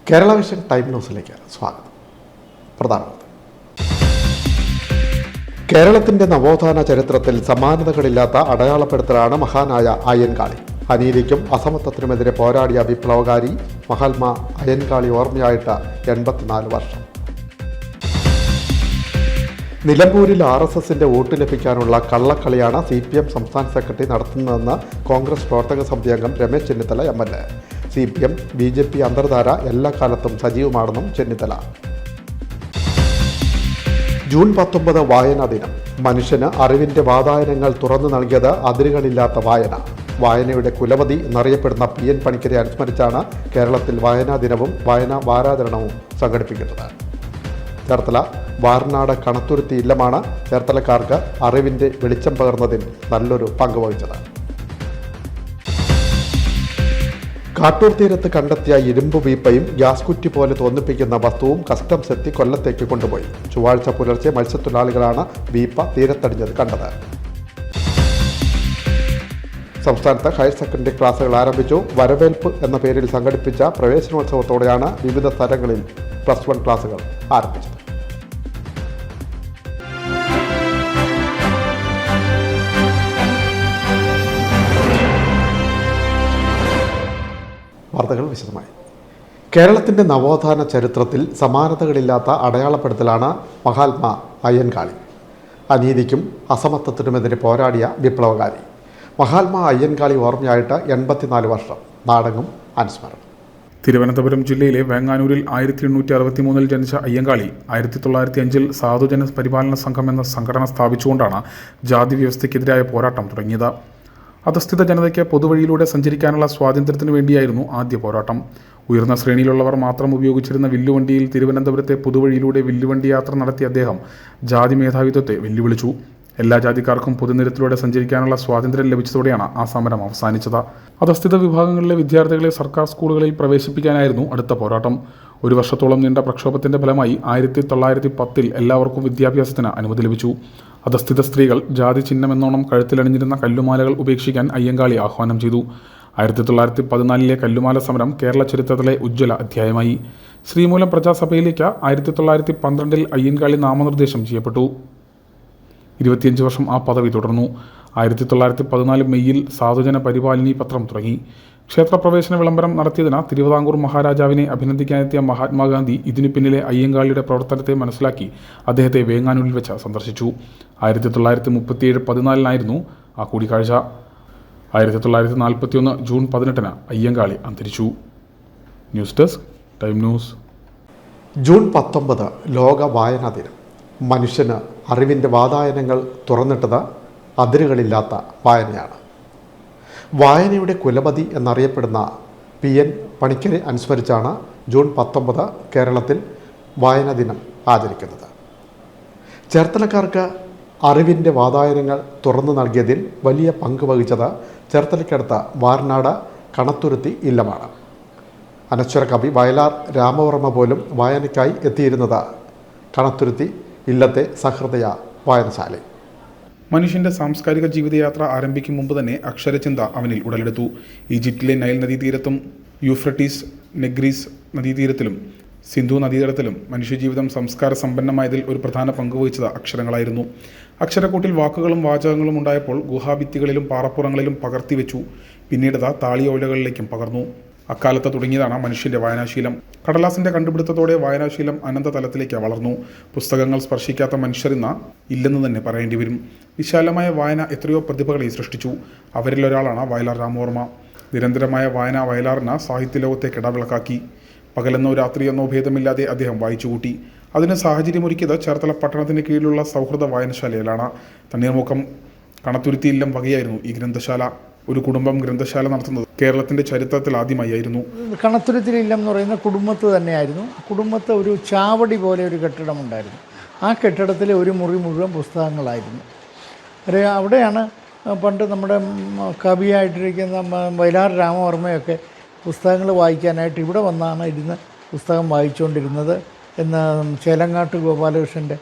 Kerala vision time ന്യൂസിലേക്ക് സ്വാഗതം. പ്രധാനമന്ത്രി കേരളത്തിൻ്റെ നവോത്ഥാന ചരിത്രത്തിൽ സമാനതകളില്ലാത്ത അടയാളപ്പെടുത്തലാണ് മഹാനായ അയ്യൻകാളി. അനീതിക്കും അസമത്വത്തിനുമെതിരെ പോരാടിയ വിപ്ലവകാരി മഹാത്മാ അയ്യൻകാളി ഓർമ്മയായിട്ട് 84 വർഷം. നിലമ്പൂരിൽ RSSന്റെ വോട്ട് ലഭിക്കാനുള്ള കള്ളക്കളിയാണ് CPM സംസ്ഥാന സെക്രട്ടറി നടത്തുന്നതെന്ന് കോൺഗ്രസ് പ്രവർത്തക സമിതി അംഗം Ramesh Chennithala MLA. CPM BJP അന്തർധാര എല്ലാ കാലത്തും സജീവമാണെന്നും ചെന്നിത്തല. ജൂൺ 19 വായനാ ദിനം. മനുഷ്യന് അറിവിൻ്റെ വാതായനങ്ങൾ തുറന്നു നൽകിയത് അതിരുകളില്ലാത്ത വായന. വായനയുടെ കുലപതി എന്നറിയപ്പെടുന്ന PN പണിക്കരെ അനുസ്മരിച്ചാണ് കേരളത്തിൽ വായനാ ദിനവും വായനാ വാരാചരണവും സംഘടിപ്പിക്കുന്നത്. ചേർത്തല വാർനാട് കണത്തുരുത്തി ഇല്ലമാണ് ചേർത്തലക്കാർക്ക് അറിവിൻ്റെ വെളിച്ചം പകർന്നതിൽ നല്ലൊരു പങ്ക് വഹിച്ചത്. കാട്ടൂർ തീരത്ത് കണ്ടെത്തിയ ഇരുമ്പ് വീപ്പയും ഗ്യാസ് കുറ്റി പോലെ തോന്നിപ്പിക്കുന്ന വസ്തുവും കസ്റ്റംസ് എത്തി കൊല്ലത്തേക്ക് കൊണ്ടുപോയി. ചൊവ്വാഴ്ച പുലർച്ചെ മത്സ്യത്തൊഴിലാളികളാണ് വീപ്പ തീരത്തടിഞ്ഞത് കണ്ടത്. സംസ്ഥാനത്ത് ഹയർ സെക്കൻഡറി ക്ലാസുകൾ ആരംഭിച്ചു. വരവേൽപ്പ് എന്ന പേരിൽ സംഘടിപ്പിച്ച പ്രവേശനോത്സവത്തോടെയാണ് വിവിധ സ്ഥലങ്ങളിൽ +1 ക്ലാസുകൾ ആരംഭിച്ചത്. വാർത്തകൾ വിശദമായി. കേരളത്തിൻ്റെ നവോത്ഥാന ചരിത്രത്തിൽ സമാനതകളില്ലാത്ത അടയാളപ്പെടുത്തലാണ് മഹാത്മാ അയ്യൻകാളി. അനീതിക്കും അസമത്വത്തിനുമെതിരെ പോരാടിയ വിപ്ലവകാരി മഹാത്മാ അയ്യൻകാളി ഓർമ്മയായിട്ട് 84 വർഷം. നാടെങ്ങും അനുസ്മരണം. തിരുവനന്തപുരം ജില്ലയിലെ വേങ്ങാനൂരിൽ 1863 ജനിച്ച അയ്യൻകാളി 1905 സാധുജന പരിപാലന സംഘം എന്ന സംഘടന സ്ഥാപിച്ചുകൊണ്ടാണ് ജാതി വ്യവസ്ഥയ്ക്കെതിരായ പോരാട്ടം തുടങ്ങിയത്. അധസ്ഥിത ജനതയ്ക്ക് പൊതുവഴിയിലൂടെ സഞ്ചരിക്കാനുള്ള സ്വാതന്ത്ര്യത്തിനു വേണ്ടിയായിരുന്നു ആദ്യ പോരാട്ടം. ഉയർന്ന ശ്രേണിയിലുള്ളവർ മാത്രം ഉപയോഗിച്ചിരുന്ന വില്ലുവണ്ടിയിൽ തിരുവനന്തപുരത്തെ പൊതുവഴിയിലൂടെ വില്ലുവണ്ടി യാത്ര നടത്തിയ അദ്ദേഹം ജാതി മേധാവിത്വത്തെ വെല്ലുവിളിച്ചു. എല്ലാ ജാതിക്കാർക്കും പൊതുനിരത്തിലൂടെ സഞ്ചരിക്കാനുള്ള സ്വാതന്ത്ര്യം ലഭിച്ചതോടെയാണ് ആ സമരം അവസാനിച്ചത്. അധസ്ഥിത വിഭാഗങ്ങളിലെ വിദ്യാർത്ഥികളെ സർക്കാർ സ്കൂളുകളിൽ പ്രവേശിപ്പിക്കാനായിരുന്നു അടുത്ത പോരാട്ടം. 1 വർഷത്തോളം നീണ്ട പ്രക്ഷോഭത്തിന്റെ ഫലമായി 1910 എല്ലാവർക്കും വിദ്യാഭ്യാസത്തിന് അനുമതി ലഭിച്ചു. അധസ്ഥിത സ്ത്രീകൾ ജാതി ചിഹ്നമെന്നോണം കഴുത്തിലണിഞ്ഞിരുന്ന കല്ലുമാലകൾ ഉപേക്ഷിക്കാൻ അയ്യൻകാളി ആഹ്വാനം ചെയ്തു. 1914 കല്ലുമാല സമരം കേരള ചരിത്രത്തിലെ ഉജ്ജ്വല അധ്യായമായി. ശ്രീമൂലം പ്രജാസഭയിലേക്ക് 1912 അയ്യൻകാളി നാമനിർദ്ദേശം ചെയ്യപ്പെട്ടു. 25 വർഷം ആ പദവി തുടർന്നു. 1914 മെയ്യിൽ സാധുജന പരിപാലിനി പത്രം തുടങ്ങി. ക്ഷേത്രപ്രവേശന വിളംബരം നടത്തിയതിന് തിരുവിതാംകൂർ മഹാരാജാവിനെ അഭിനന്ദിക്കാനെത്തിയ മഹാത്മാഗാന്ധി ഇതിനു പിന്നിലെ അയ്യൻകാളിയുടെ പ്രവർത്തനത്തെ മനസ്സിലാക്കി അദ്ദേഹത്തെ വേങ്ങാനൂരിൽ വെച്ച് സന്ദർശിച്ചു. 1937 14 ആ കൂടിക്കാഴ്ച. 1941 ജൂൺ 18 അയ്യൻകാളി അന്തരിച്ചു. News desk time news. June 19 ലോക വായനാ ദിനം. മനുഷ്യന് അറിവിൻ്റെ വാതായനങ്ങൾ തുറന്നിട്ടത് അതിരുകളില്ലാത്ത വായനയാണ്. വായനയുടെ കുലപതി എന്നറിയപ്പെടുന്ന PN പണിക്കരെ അനുസ്മരിച്ചാണ് ജൂൺ 19 കേരളത്തിൽ വായനാ ദിനം ആചരിക്കുന്നത്. ചേർത്തലക്കാർക്ക് അറിവിൻ്റെ വാതായനങ്ങൾ തുറന്നു നൽകിയതിൽ വലിയ പങ്ക് വഹിച്ചത് ചേർത്തലയ്ക്കടുത്ത വാർനാട് കണത്തുരുത്തി ഇല്ലമാണ്. അനശ്വര കവി വയലാർ രാമവർമ്മ പോലും വായനയ്ക്കായി എത്തിയിരുന്നത് കണത്തുരുത്തി ഇല്ലത്തെ സഹൃദയ വായനശാലയിൽ. മനുഷ്യന്റെ സാംസ്കാരിക ജീവിതയാത്ര ആരംഭിക്കും മുമ്പ് തന്നെ അക്ഷരചിന്ത അവനിൽ ഉടലെടുത്തു. ഈജിപ്തിലെ നൈൽ നദീതീരത്തും യൂഫ്രട്ടീസ് നെഗ്രീസ് നദീതീരത്തിലും സിന്ധു നദീതടത്തിലും മനുഷ്യജീവിതം സംസ്കാര സമ്പന്നമായതിൽ ഒരു പ്രധാന പങ്കുവഹിച്ചത് അക്ഷരങ്ങളായിരുന്നു. അക്ഷരക്കൂട്ടിൽ വാക്കുകളും വാചകങ്ങളും ഉണ്ടായപ്പോൾ ഗുഹാഭിത്തികളിലും പാറപ്പുറങ്ങളിലും പകർത്തിവെച്ചു. പിന്നീടത് താളിയോലകളിലേക്കും പകർന്നു. അക്കാലത്ത് തുടങ്ങിയതാണ് മനുഷ്യന്റെ വായനാശീലം. കടലാസിന്റെ കണ്ടുപിടുത്തത്തോടെ വായനാശീലം അനന്തതലത്തിലേക്ക് വളർന്നു. പുസ്തകങ്ങൾ സ്പർശിക്കാത്ത മനുഷ്യർ ഇന്ന് ഇല്ലെന്ന് തന്നെ പറയേണ്ടി വരും. വിശാലമായ വായന എത്രയോ പ്രതിഭകളെ സൃഷ്ടിച്ചു. അവരിലൊരാളാണ് വയലാർ രാമവർമ്മ. നിരന്തരമായ വായന വയലാറിന് സാഹിത്യലോകത്തെ കിടവിളക്കാക്കി. പകലെന്നോ രാത്രിയെന്നോ ഭേദമില്ലാതെ അദ്ദേഹം വായിച്ചുകൂട്ടി. അതിന് സാഹചര്യമൊരുക്കിയത് ചേർത്തല പട്ടണത്തിന് കീഴിലുള്ള സൗഹൃദ വായനശാലയിലാണ്. തണ്ണീർമുക്കം കണത്തുരുത്തി ഇല്ലം വകയായിരുന്നു ഈ ഗ്രന്ഥശാല. ഒരു കുടുംബം ഗ്രന്ഥശാല നടത്തുന്നത് കേരളത്തിൻ്റെ ചരിത്രത്തിൽ ആദ്യമായിരുന്നു. കണത്തുരുത്തി ഇല്ലം എന്ന് പറയുന്ന കുടുംബത്ത് തന്നെയായിരുന്നു. കുടുംബത്ത് ഒരു ചാവടി പോലെ ഒരു കെട്ടിടമുണ്ടായിരുന്നു. ആ കെട്ടിടത്തിലെ ഒരു മുറി മുഴുവൻ പുസ്തകങ്ങളായിരുന്നു. അവിടെയാണ് പണ്ട് നമ്മുടെ കവിയായിട്ടിരിക്കുന്ന വയലാർ രാമവർമ്മയൊക്കെ പുസ്തകങ്ങൾ വായിക്കാനായിട്ട് ഇവിടെ വന്നാണ് ഇരുന്ന് പുസ്തകം വായിച്ചുകൊണ്ടിരുന്നത് എന്ന് ചേലങ്ങാട്ട് ഗോപാലകൃഷ്ണൻ്റെ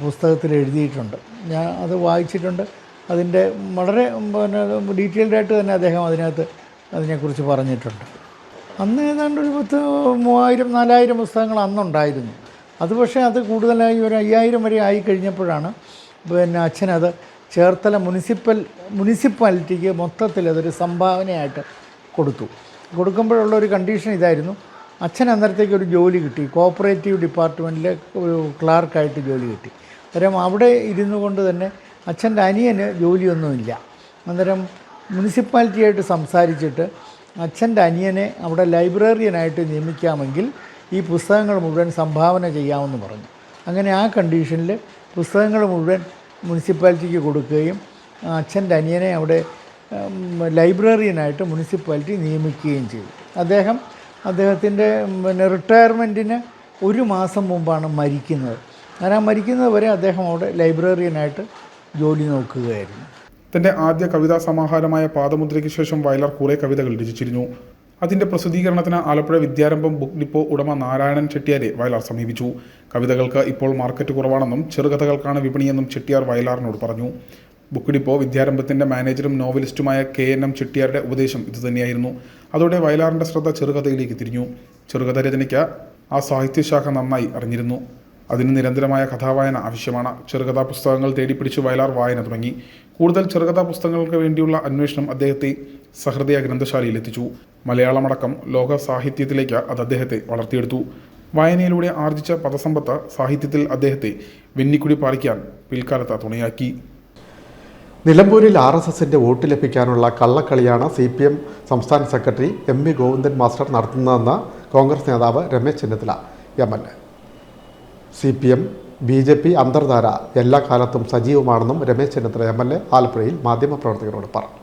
പുസ്തകത്തിൽ എഴുതിയിട്ടുണ്ട്. ഞാൻ അത് വായിച്ചിട്ടുണ്ട്. അതിൻ്റെ വളരെ ഡീറ്റെയിൽഡായിട്ട് തന്നെ അദ്ദേഹം അതിനകത്ത് അതിനെക്കുറിച്ച് പറഞ്ഞിട്ടുണ്ട്. അന്ന് ഏതാണ്ട് ഒരു 3000-4000 പുസ്തകങ്ങൾ അന്നുണ്ടായിരുന്നു. അത് പക്ഷേ അത് കൂടുതലായി ഒരു 5000 വരെ ആയി കഴിഞ്ഞപ്പോഴാണ് പിന്നെ അച്ഛനത് ചേർത്തല മുനിസിപ്പാലിറ്റിക്ക് മൊത്തത്തിൽ അതൊരു സംഭാവനയായിട്ട് കൊടുക്കുമ്പോഴുള്ള ഒരു കണ്ടീഷൻ ഇതായിരുന്നു. അച്ഛൻ അന്നേരത്തേക്ക് ഒരു ജോലി കിട്ടി, കോഓപ്പറേറ്റീവ് ഡിപ്പാർട്ട്മെൻറ്റിലെ ഒരു ക്ലാർക്കായിട്ട് ജോലി കിട്ടി. അന്നേരം അവിടെ ഇരുന്നു കൊണ്ട് തന്നെ അച്ഛൻ്റെ അനിയന് ജോലിയൊന്നുമില്ല. അന്നേരം മുനിസിപ്പാലിറ്റിയായിട്ട് സംസാരിച്ചിട്ട് അച്ഛൻ്റെ അനിയനെ അവിടെ ലൈബ്രറിയനായിട്ട് നിയമിക്കാമെങ്കിൽ ഈ പുസ്തകങ്ങൾ മുഴുവൻ സംഭാവന ചെയ്യാമെന്ന് പറഞ്ഞു. അങ്ങനെ ആ കണ്ടീഷനിൽ പുസ്തകങ്ങൾ മുഴുവൻ മുനിസിപ്പാലിറ്റിക്ക് കൊടുക്കുകയും അച്ഛൻ്റെ അനിയനെ അവിടെ ലൈബ്രറിയനായിട്ട് മുനിസിപ്പാലിറ്റി നിയമിക്കുകയും ചെയ്തു. അദ്ദേഹത്തിൻ്റെ റിട്ടയർമെൻറ്റിന് 1 മാസം മുമ്പാണ് മരിക്കുന്നത്. അങ്ങനെ മരിക്കുന്നത് വരെ അദ്ദേഹം അവിടെ ലൈബ്രറിയനായിട്ട് ജോലി നോക്കുകയായിരുന്നു. തൻ്റെ ആദ്യ കവിതാ സമാഹാരമായ പാദമുദ്രയ്ക്ക് ശേഷം വയലാർ കുറേ കവിതകൾ രചിച്ചിരുന്നു. അതിൻ്റെ പ്രസിദ്ധീകരണത്തിന് ആലപ്പുഴ വിദ്യാരംഭം ബുക്ക് ഡിപ്പോ ഉടമ നാരായണൻ ചെട്ടിയാരെ വയലാർ സമീപിച്ചു. കവിതകൾക്ക് ഇപ്പോൾ മാർക്കറ്റ് കുറവാണെന്നും ചെറുകഥകൾക്കാണ് വിപണിയെന്നും ചെട്ടിയാർ വയലാറിനോട് പറഞ്ഞു. ബുക്ക് ഡിപ്പോ വിദ്യാരംഭത്തിൻ്റെ മാനേജറും നോവലിസ്റ്റുമായ KNM ചെട്ടിയാരുടെ ഉപദേശം ഇതുതന്നെയായിരുന്നു. അതോടെ വയലാറിൻ്റെ ശ്രദ്ധ ചെറുകഥയിലേക്ക് തിരിഞ്ഞു. ചെറുകഥ രചനയ്ക്ക് ആ സാഹിത്യശാഖ നന്നായി അറിഞ്ഞിരുന്നു. അതിന് നിരന്തരമായ കഥാവായന ആവശ്യമാണ്. ചെറുകഥാ പുസ്തകങ്ങൾ തേടിപ്പിടിച്ച് വയലാർ വായന തുടങ്ങി. കൂടുതൽ ചെറുകഥാ പുസ്തകങ്ങൾക്ക് വേണ്ടിയുള്ള അന്വേഷണം അദ്ദേഹത്തെ സഹൃദയ ഗ്രന്ഥശാലയിലെത്തിച്ചു. മലയാളമടക്കം ലോക സാഹിത്യത്തിലേക്ക് അത് അദ്ദേഹത്തെ വളർത്തിയെടുത്തു. വായനയിലൂടെ ആർജിച്ച പദസമ്പത്ത് സാഹിത്യത്തിൽ അദ്ദേഹത്തെ വെന്നിക്കുടി പാലിക്കാൻ പിൽക്കാലത്ത് തുണയാക്കി. നിലമ്പൂരിൽ RSSന്റെ വോട്ട് ലഭിക്കാനുള്ള കള്ളക്കളിയാണ് CPM സംസ്ഥാന സെക്രട്ടറി MV ഗോവിന്ദൻ മാസ്റ്റർ നടത്തുന്നതെന്ന് കോൺഗ്രസ് നേതാവ് Ramesh Chennithala MLA. CPM BJP അന്തർധാര എല്ലാ കാലത്തും സജീവമാണെന്നും രമേശ് ചെന്നിത്തല MLA ആലപ്പുഴയിൽ മാധ്യമപ്രവർത്തകരോട് പറഞ്ഞു.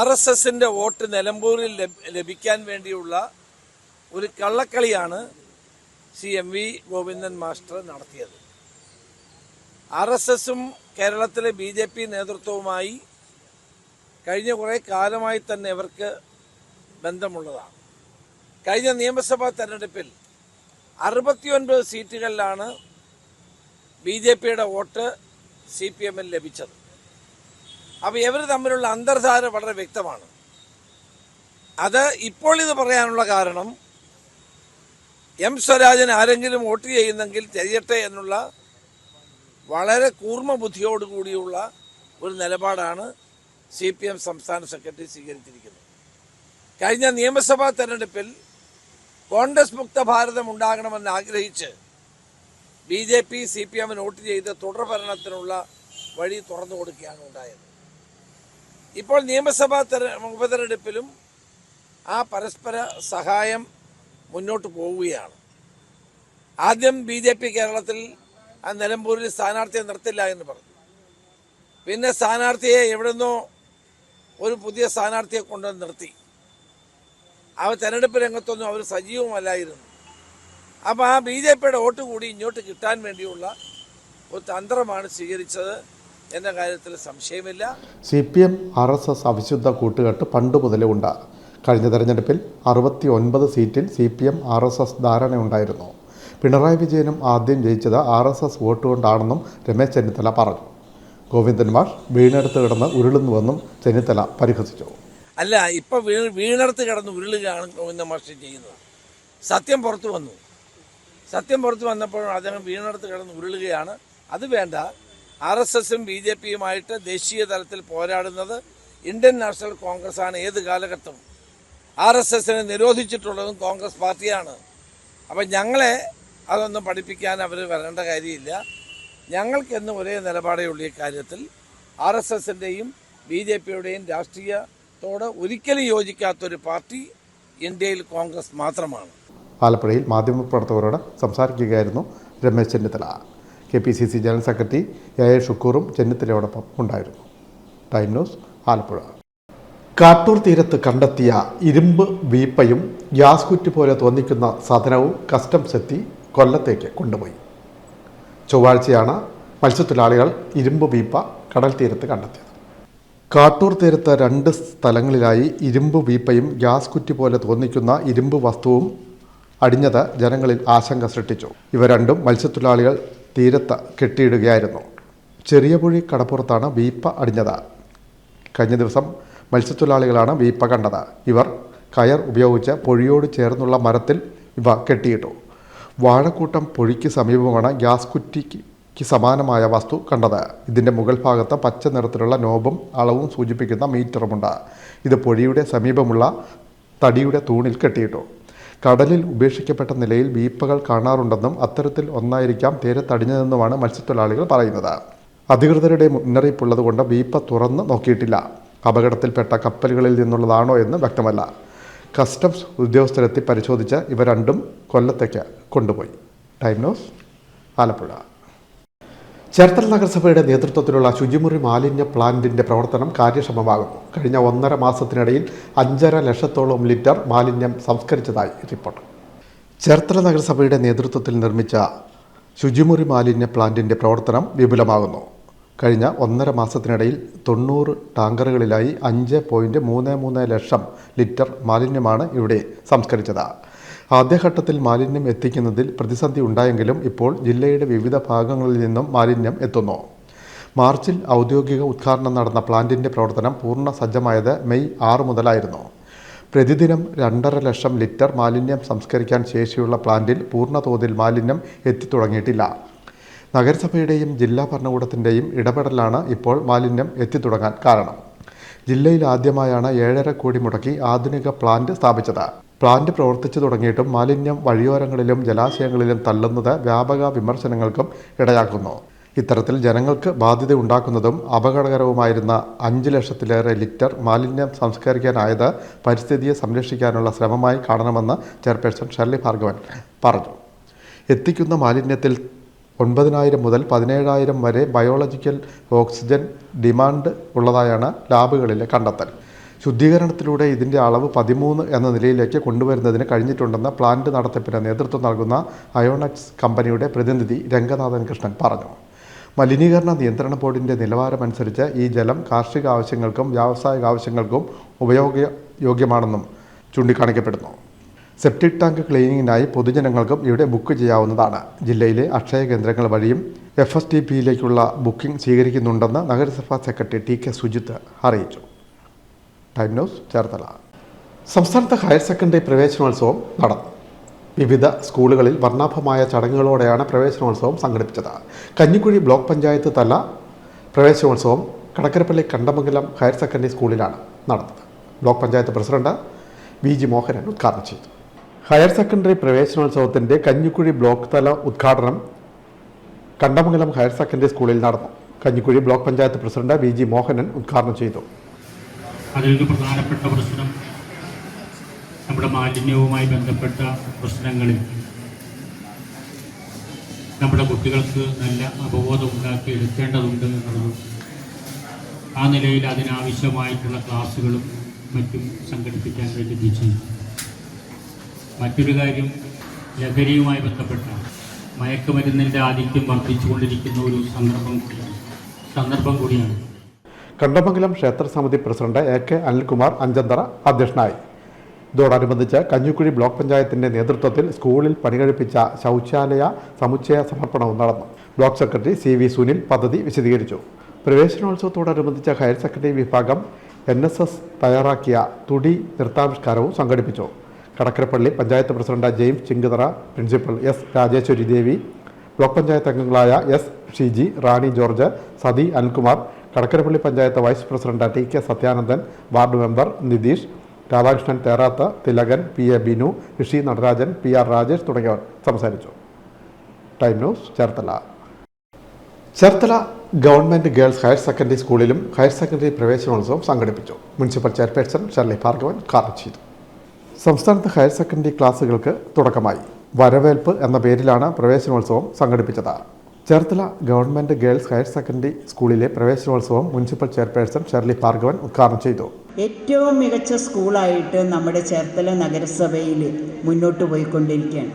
RSSന്റെ വോട്ട് നിലമ്പൂരിൽ ലഭിക്കാൻ വേണ്ടിയുള്ള ഒരു കള്ളക്കളിയാണ് MV ഗോവിന്ദൻ മാസ്റ്റർ നടത്തിയത്. RSSും കേരളത്തിലെ BJP നേതൃത്വവുമായി കഴിഞ്ഞ കുറേ കാലമായി തന്നെ ഇവർക്ക് ബന്ധമുള്ളതാണ്. കഴിഞ്ഞ നിയമസഭാ തെരഞ്ഞെടുപ്പിൽ 69 സീറ്റുകളിലാണ് BJPയുടെ വോട്ട് CPMൽ ലഭിച്ചത്. അപ്പോൾ ഇവർ തമ്മിലുള്ള അന്തർധാര വളരെ വ്യക്തമാണ്. അത് ഇപ്പോൾ ഇത് പറയാനുള്ള കാരണം M സ്വരാജൻ ആരെങ്കിലും വോട്ട് ചെയ്യുന്നെങ്കിൽ ചെയ്യട്ടെ എന്നുള്ള വളരെ കൂർമ്മ ബുദ്ധിയോടുകൂടിയുള്ള ഒരു നിലപാടാണ് CPM സംസ്ഥാന സെക്രട്ടറി സ്വീകരിച്ചിരിക്കുന്നത്. കഴിഞ്ഞ നിയമസഭാ തെരഞ്ഞെടുപ്പിൽ കോൺഗ്രസ് മുക്ത ഭാരതം ഉണ്ടാകണമെന്ന് ആഗ്രഹിച്ച് BJP CPMന് വോട്ട് ചെയ്ത് തുടർഭരണത്തിനുള്ള വഴി തുറന്നു കൊടുക്കുകയാണ് ഉണ്ടായത്. ഇപ്പോൾ നിയമസഭാ ഉപതെരഞ്ഞെടുപ്പിലും ആ പരസ്പര സഹായം മുന്നോട്ട് പോവുകയാണ്. ആദ്യം BJP കേരളത്തിൽ നിലമ്പൂരിൽ സ്ഥാനാർത്ഥിയെ നിർത്തില്ല എന്ന് പറഞ്ഞു. പിന്നെ സ്ഥാനാർത്ഥിയെ എവിടുന്നോ ഒരു പുതിയ സ്ഥാനാർത്ഥിയെ കൊണ്ടുവന്ന് നിർത്തി. അവർ തെരഞ്ഞെടുപ്പ് രംഗത്തൊന്നും അവർ സജീവമല്ലായിരുന്നു. അപ്പോൾ ആ BJPയുടെ വോട്ട് കൂടി ഇങ്ങോട്ട് കിട്ടാൻ വേണ്ടിയുള്ള ഒരു തന്ത്രമാണ് സ്വീകരിച്ചത് എന്ന കാര്യത്തിൽ സംശയമില്ല. CPM RSS അവിശുദ്ധ കൂട്ടുകെട്ട് പണ്ട് മുതലേ ഉണ്ട്. കഴിഞ്ഞ തെരഞ്ഞെടുപ്പിൽ 69 സീറ്റിൽ CPM RSS ധാരണയുണ്ടായിരുന്നു. പിണറായി വിജയനും ആദ്യം ജയിച്ചത് RSS വോട്ട് കൊണ്ടാണെന്നും രമേശ് ചെന്നിത്തല പറഞ്ഞു. ഗോവിന്ദൻ മാഷ് വീണെടുത്ത് കിടന്ന് ഉരുളുന്നുവെന്നും ചെന്നിത്തല പരിഹസിച്ചു. അല്ല, ഇപ്പൊ വീണെടുത്ത് കിടന്ന് ഉരുളുകയാണ് ഗോവിന്ദൻ മാഷ് ചെയ്യുന്നത്. സത്യം പുറത്തു വന്നപ്പോൾ അദ്ദേഹം വീണെടുത്ത് കിടന്ന് ഉരുളുകയാണ്. അത് വേണ്ട. RSSും BJPയുമായിട്ട് ദേശീയ തലത്തിൽ പോരാടുന്നത് ഇന്ത്യൻ നാഷണൽ കോൺഗ്രസ് ആണ്. ഏത് കാലഘട്ടം RSSനെ നിരോധിച്ചിട്ടുള്ളതും കോൺഗ്രസ് പാർട്ടിയാണ്. അപ്പം ഞങ്ങളെ അതൊന്നും പഠിപ്പിക്കാൻ അവർ വരേണ്ട കാര്യമില്ല. ഞങ്ങൾക്കെന്നും ഒരേ നിലപാടേ ഉള്ള ഈ കാര്യത്തിൽ. RSSന്റെയും BJPയുടെയും രാഷ്ട്രീയത്തോട് ഒരിക്കലും യോജിക്കാത്തൊരു പാർട്ടി ഇന്ത്യയിൽ കോൺഗ്രസ് മാത്രമാണ്. ആലപ്പുഴയിൽ മാധ്യമപ്രവർത്തകരോട് സംസാരിക്കുകയായിരുന്നു Ramesh Chennithala. KPCC general secretary A ഷുക്കൂറും ചെന്നിത്തലയോടൊപ്പം ഉണ്ടായിരുന്നു. Time news Alappuzha. കാട്ടൂർ തീരത്ത് കണ്ടെത്തിയ ഇരുമ്പ് വീപ്പയും ഗ്യാസ് കുറ്റി പോലെ തോന്നിക്കുന്ന സാധനവും കസ്റ്റംസ് എത്തി കൊല്ലത്തേക്ക് കൊണ്ടുപോയി. ചൊവ്വാഴ്ചയാണ് മത്സ്യത്തൊഴിലാളികൾ ഇരുമ്പ് വീപ്പ കടൽ തീരത്ത് കണ്ടെത്തിയത്. കാട്ടൂർ തീരത്ത് 2 സ്ഥലങ്ങളിലായി ഇരുമ്പ് വീപ്പയും ഗ്യാസ് കുറ്റി പോലെ തോന്നിക്കുന്ന ഇരുമ്പ് വസ്തുവും അടിഞ്ഞത് ജനങ്ങളിൽ ആശങ്ക സൃഷ്ടിച്ചു. ഇവ രണ്ടും മത്സ്യത്തൊഴിലാളികൾ തീരത്ത് കെട്ടിയിടുകയായിരുന്നു. ചെറിയപുഴി കടപ്പുറത്താണ് വീപ്പ അടിഞ്ഞത്. കഴിഞ്ഞ ദിവസം മത്സ്യത്തൊഴിലാളികളാണ് വീപ്പ കണ്ടത്. ഇവർ കയർ ഉപയോഗിച്ച് പൊഴിയോട് ചേർന്നുള്ള മരത്തിൽ ഇവ കെട്ടിയിട്ടു. വാഴക്കൂട്ടം പൊഴിക്ക് സമീപമാണ് ഗ്യാസ് കുറ്റിക്ക് സമാനമായ വസ്തു കണ്ടത്. ഇതിൻ്റെ മുകൾ ഭാഗത്ത് പച്ച നിറത്തിലുള്ള നോബും അളവും സൂചിപ്പിക്കുന്ന മീറ്ററുമുണ്ട്. ഇത് പൊഴിയുടെ സമീപമുള്ള തടിയുടെ തൂണിൽ കെട്ടിയിട്ടു. കടലിൽ ഉപേക്ഷിക്കപ്പെട്ട നിലയിൽ വീപ്പകൾ കാണാറുണ്ടെന്നും അത്തരത്തിൽ ഒന്നായിരിക്കാം തീരത്തടിഞ്ഞതെന്നുമാണ് മത്സ്യത്തൊഴിലാളികൾ പറയുന്നത്. അധികൃതരുടെ മുന്നറിയിപ്പുള്ളതുകൊണ്ട് വീപ്പ തുറന്ന് നോക്കിയിട്ടില്ല. അപകടത്തിൽപ്പെട്ട കപ്പലുകളിൽ നിന്നുള്ളതാണോ എന്ന് വ്യക്തമല്ല. കസ്റ്റംസ് ഉദ്യോഗസ്ഥരെത്തി പരിശോധിച്ച് ഇവ രണ്ടും കൊല്ലത്തേക്ക് കൊണ്ടുപോയി. Time news, Alappuzha. ചേർത്തല നഗരസഭയുടെ നേതൃത്വത്തിലുള്ള ശുചിമുറി മാലിന്യ പ്ലാന്റിൻ്റെ പ്രവർത്തനം കാര്യക്ഷമമാകുന്നു. കഴിഞ്ഞ 1.5 മാസത്തിനിടയിൽ 5.5 ലക്ഷത്തോളം ലിറ്റർ മാലിന്യം സംസ്കരിച്ചതായി റിപ്പോർട്ട്. ചേർത്തല നഗരസഭയുടെ നേതൃത്വത്തിൽ നിർമ്മിച്ച ശുചിമുറി മാലിന്യ പ്ലാന്റിൻ്റെ പ്രവർത്തനം വിപുലമാകുന്നു. കഴിഞ്ഞ 1.5 മാസത്തിനിടയിൽ 90 ടാങ്കറുകളിലായി 5.33 ലക്ഷം ലിറ്റർ മാലിന്യമാണ് ഇവിടെ സംസ്കരിച്ചത്. ആദ്യഘട്ടത്തിൽ മാലിന്യം എത്തിക്കുന്നതിൽ പ്രതിസന്ധി ഉണ്ടായെങ്കിലും ഇപ്പോൾ ജില്ലയുടെ വിവിധ ഭാഗങ്ങളിൽ നിന്നും മാലിന്യം എത്തുന്നു. മാർച്ചിൽ ഔദ്യോഗിക ഉദ്ഘാടനം നടന്ന പ്ലാന്റിൻ്റെ പ്രവർത്തനം പൂർണ്ണ സജ്ജമായത് മെയ് 6 മുതലായിരുന്നു. പ്രതിദിനം 2.5 ലക്ഷം ലിറ്റർ മാലിന്യം സംസ്കരിക്കാൻ ശേഷിയുള്ള പ്ലാന്റിൽ പൂർണ്ണ തോതിൽ മാലിന്യം എത്തിത്തുടങ്ങിയിട്ടില്ല. നഗരസഭയുടെയും ജില്ലാ ഭരണകൂടത്തിൻ്റെയും ഇടപെടലാണ് ഇപ്പോൾ മാലിന്യം എത്തിത്തുടങ്ങാൻ കാരണം. ജില്ലയിൽ ആദ്യമായാണ് 7.5 കോടി മുടക്കി ആധുനിക പ്ലാന്റ് സ്ഥാപിച്ചത്. പ്ലാന്റ് പ്രവർത്തിച്ചു തുടങ്ങിയിട്ടും മാലിന്യം വഴിയോരങ്ങളിലും ജലാശയങ്ങളിലും തള്ളുന്നത് വ്യാപക വിമർശനങ്ങൾക്കും ഇടയാക്കുന്നു. ഇത്തരത്തിൽ ജനങ്ങൾക്ക് ബാധ്യത ഉണ്ടാക്കുന്നതും അപകടകരവുമായിരുന്ന 5 ലക്ഷത്തിലേറെ ലിറ്റർ മാലിന്യം സംസ്കരിക്കാനായത് പരിസ്ഥിതിയെ സംരക്ഷിക്കാനുള്ള ശ്രമമായി കാണണമെന്ന് ചെയർപേഴ്സൺ ഷെർലി ഭാർഗവൻ പറഞ്ഞു. എത്തിക്കുന്ന മാലിന്യത്തിൽ 9,000 മുതൽ 17,000 വരെ ബയോളജിക്കൽ ഓക്സിജൻ ഡിമാൻഡ് ഉള്ളതായാണ് ലാബുകളിലെ കണ്ടെത്തൽ. ശുദ്ധീകരണത്തിലൂടെ ഇതിൻ്റെ അളവ് 13 എന്ന നിലയിലേക്ക് കൊണ്ടുവരുന്നതിന് കഴിഞ്ഞിട്ടുണ്ടെന്ന് പ്ലാന്റ് നടത്തിപ്പിന് നേതൃത്വം നൽകുന്ന അയോണക്സ് കമ്പനിയുടെ പ്രതിനിധി രംഗനാഥൻ കൃഷ്ണൻ പറഞ്ഞു. മലിനീകരണ നിയന്ത്രണ ബോർഡിൻ്റെ നിലവാരമനുസരിച്ച് ഈ ജലം കാർഷിക ആവശ്യങ്ങൾക്കും വ്യാവസായിക ആവശ്യങ്ങൾക്കും ഉപയോഗയോഗ്യമാണെന്നും ചൂണ്ടിക്കാണിക്കപ്പെടുന്നു. സെപ്റ്റിക് ടാങ്ക് ക്ലീനിങ്ങിനായി പൊതുജനങ്ങൾക്കും ഇവിടെ ബുക്ക് ചെയ്യാവുന്നതാണ്. ജില്ലയിലെ അക്ഷയ കേന്ദ്രങ്ങൾ വഴിയും FSTPയിലേക്കുള്ള ബുക്കിംഗ് സ്വീകരിക്കുന്നുണ്ടെന്ന് നഗരസഭാ സെക്രട്ടറി TK സുജിത്ത് അറിയിച്ചു. Time news, Cherthala. സംസ്ഥാനത്ത് ഹയർ സെക്കൻഡറി പ്രവേശനോത്സവം നടന്നു. വിവിധ സ്കൂളുകളിൽ വർണ്ണാഭമായ ചടങ്ങുകളോടെയാണ് പ്രവേശനോത്സവം സംഘടിപ്പിച്ചത്. കഞ്ഞിക്കുഴി ബ്ലോക്ക് പഞ്ചായത്ത് തല പ്രവേശനോത്സവം കടക്കരപ്പള്ളി കണ്ടമംഗലം ഹയർ സെക്കൻഡറി സ്കൂളിലാണ് നടന്നത്. Block panchayat president VG Mohanan ഉദ്ഘാടനം ചെയ്തു. ഹയർ സെക്കൻഡറി പ്രവേശനോത്സവത്തിൻ്റെ കഞ്ഞിക്കുഴി ബ്ലോക്ക് തല ഉദ്ഘാടനം കണ്ടമംഗലം ഹയർ സെക്കൻഡറി സ്കൂളിൽ നടന്നു. Kanjikuzhi block panchayat president VG Mohanan ഉദ്ഘാടനം ചെയ്തു. അതിലൊരു പ്രധാനപ്പെട്ട പ്രശ്നം നമ്മുടെ മാലിന്യവുമായി ബന്ധപ്പെട്ട പ്രശ്നങ്ങളിൽ നമ്മുടെ കുട്ടികൾക്ക് നല്ല അവബോധം ഉണ്ടാക്കി എടുക്കേണ്ടതുണ്ട് എന്നുള്ളത്. ആ നിലയിൽ അതിനാവശ്യമായിട്ടുള്ള ക്ലാസ്സുകളും മറ്റും സംഘടിപ്പിക്കാൻ വേണ്ടി ചെയ്യും. മറ്റൊരു കാര്യം, ലഹരിയുമായി ബന്ധപ്പെട്ട മയക്കുമരുന്നിൻ്റെ ആധിക്യം വർദ്ധിച്ചുകൊണ്ടിരിക്കുന്ന ഒരു സന്ദർഭം കൂടിയാണ്. കണ്ടമംഗലം ക്ഷേത്ര സമിതി പ്രസിഡന്റ് AK അനിൽകുമാർ അഞ്ചന്തറ അധ്യക്ഷനായി. ഇതോടനുബന്ധിച്ച് കഞ്ഞിക്കുഴി ബ്ലോക്ക് പഞ്ചായത്തിൻ്റെ നേതൃത്വത്തിൽ സ്കൂളിൽ പണികഴിപ്പിച്ച ശൗചാലയ സമുച്ചയ സമർപ്പണവും നടന്നു. ബ്ലോക്ക് സെക്രട്ടറി CV സുനിൽ പദ്ധതി വിശദീകരിച്ചു. പ്രവേശനോത്സവത്തോടനുബന്ധിച്ച് ഹയർ സെക്കൻഡറി വിഭാഗം NSS തയ്യാറാക്കിയ തുടി നൃത്താവിഷ്കാരവും സംഘടിപ്പിച്ചു. Kadakkarappally panchayat president James Chinkathara, principal S Rajeswari Devi, block panchayat അംഗങ്ങളായ S Shiji, Rani George, Sathi Anilkumar, Kadakkarappally panchayat vice president TK Sathyanandan, ward member Nitheesh, Radhakrishnan Therath, Thilakan, PA Binu, Rishi Natarajan, PR Rajesh തുടങ്ങിയവർ സംസാരിച്ചു. Time news, Cherthala. Cherthala government girls higher secondary സ്കൂളിലും ഹയർ സെക്കൻഡറി പ്രവേശനോത്സവം സംഘടിപ്പിച്ചു. മുനിസിപ്പൽ ചെയർപേഴ്സൺ ഷെർലി ഭാർഗവൻ ഉദ്ഘാടനം ചെയ്തു. സംസ്ഥാനത്ത് ഹയർ സെക്കൻഡറി ക്ലാസുകൾക്ക് തുടക്കമായി. വരവേൽപ്പ് എന്ന പേരിലാണ് പ്രവേശനോത്സവം സംഘടിപ്പിച്ചത്. Cherthala government girls higher secondary സ്കൂളിലെ പ്രവേശനോത്സവം മുനിസിപ്പൽ ചെയർപേഴ്സൺ ഷെർലി ഭാർഗവൻ ഉദ്ഘാടനം ചെയ്തു. ഏറ്റവും മികച്ച സ്കൂളായിട്ട് നമ്മുടെ ചേർത്തല നഗരസഭയിൽ മുന്നോട്ട് പോയിക്കൊണ്ടിരിക്കുകയാണ്.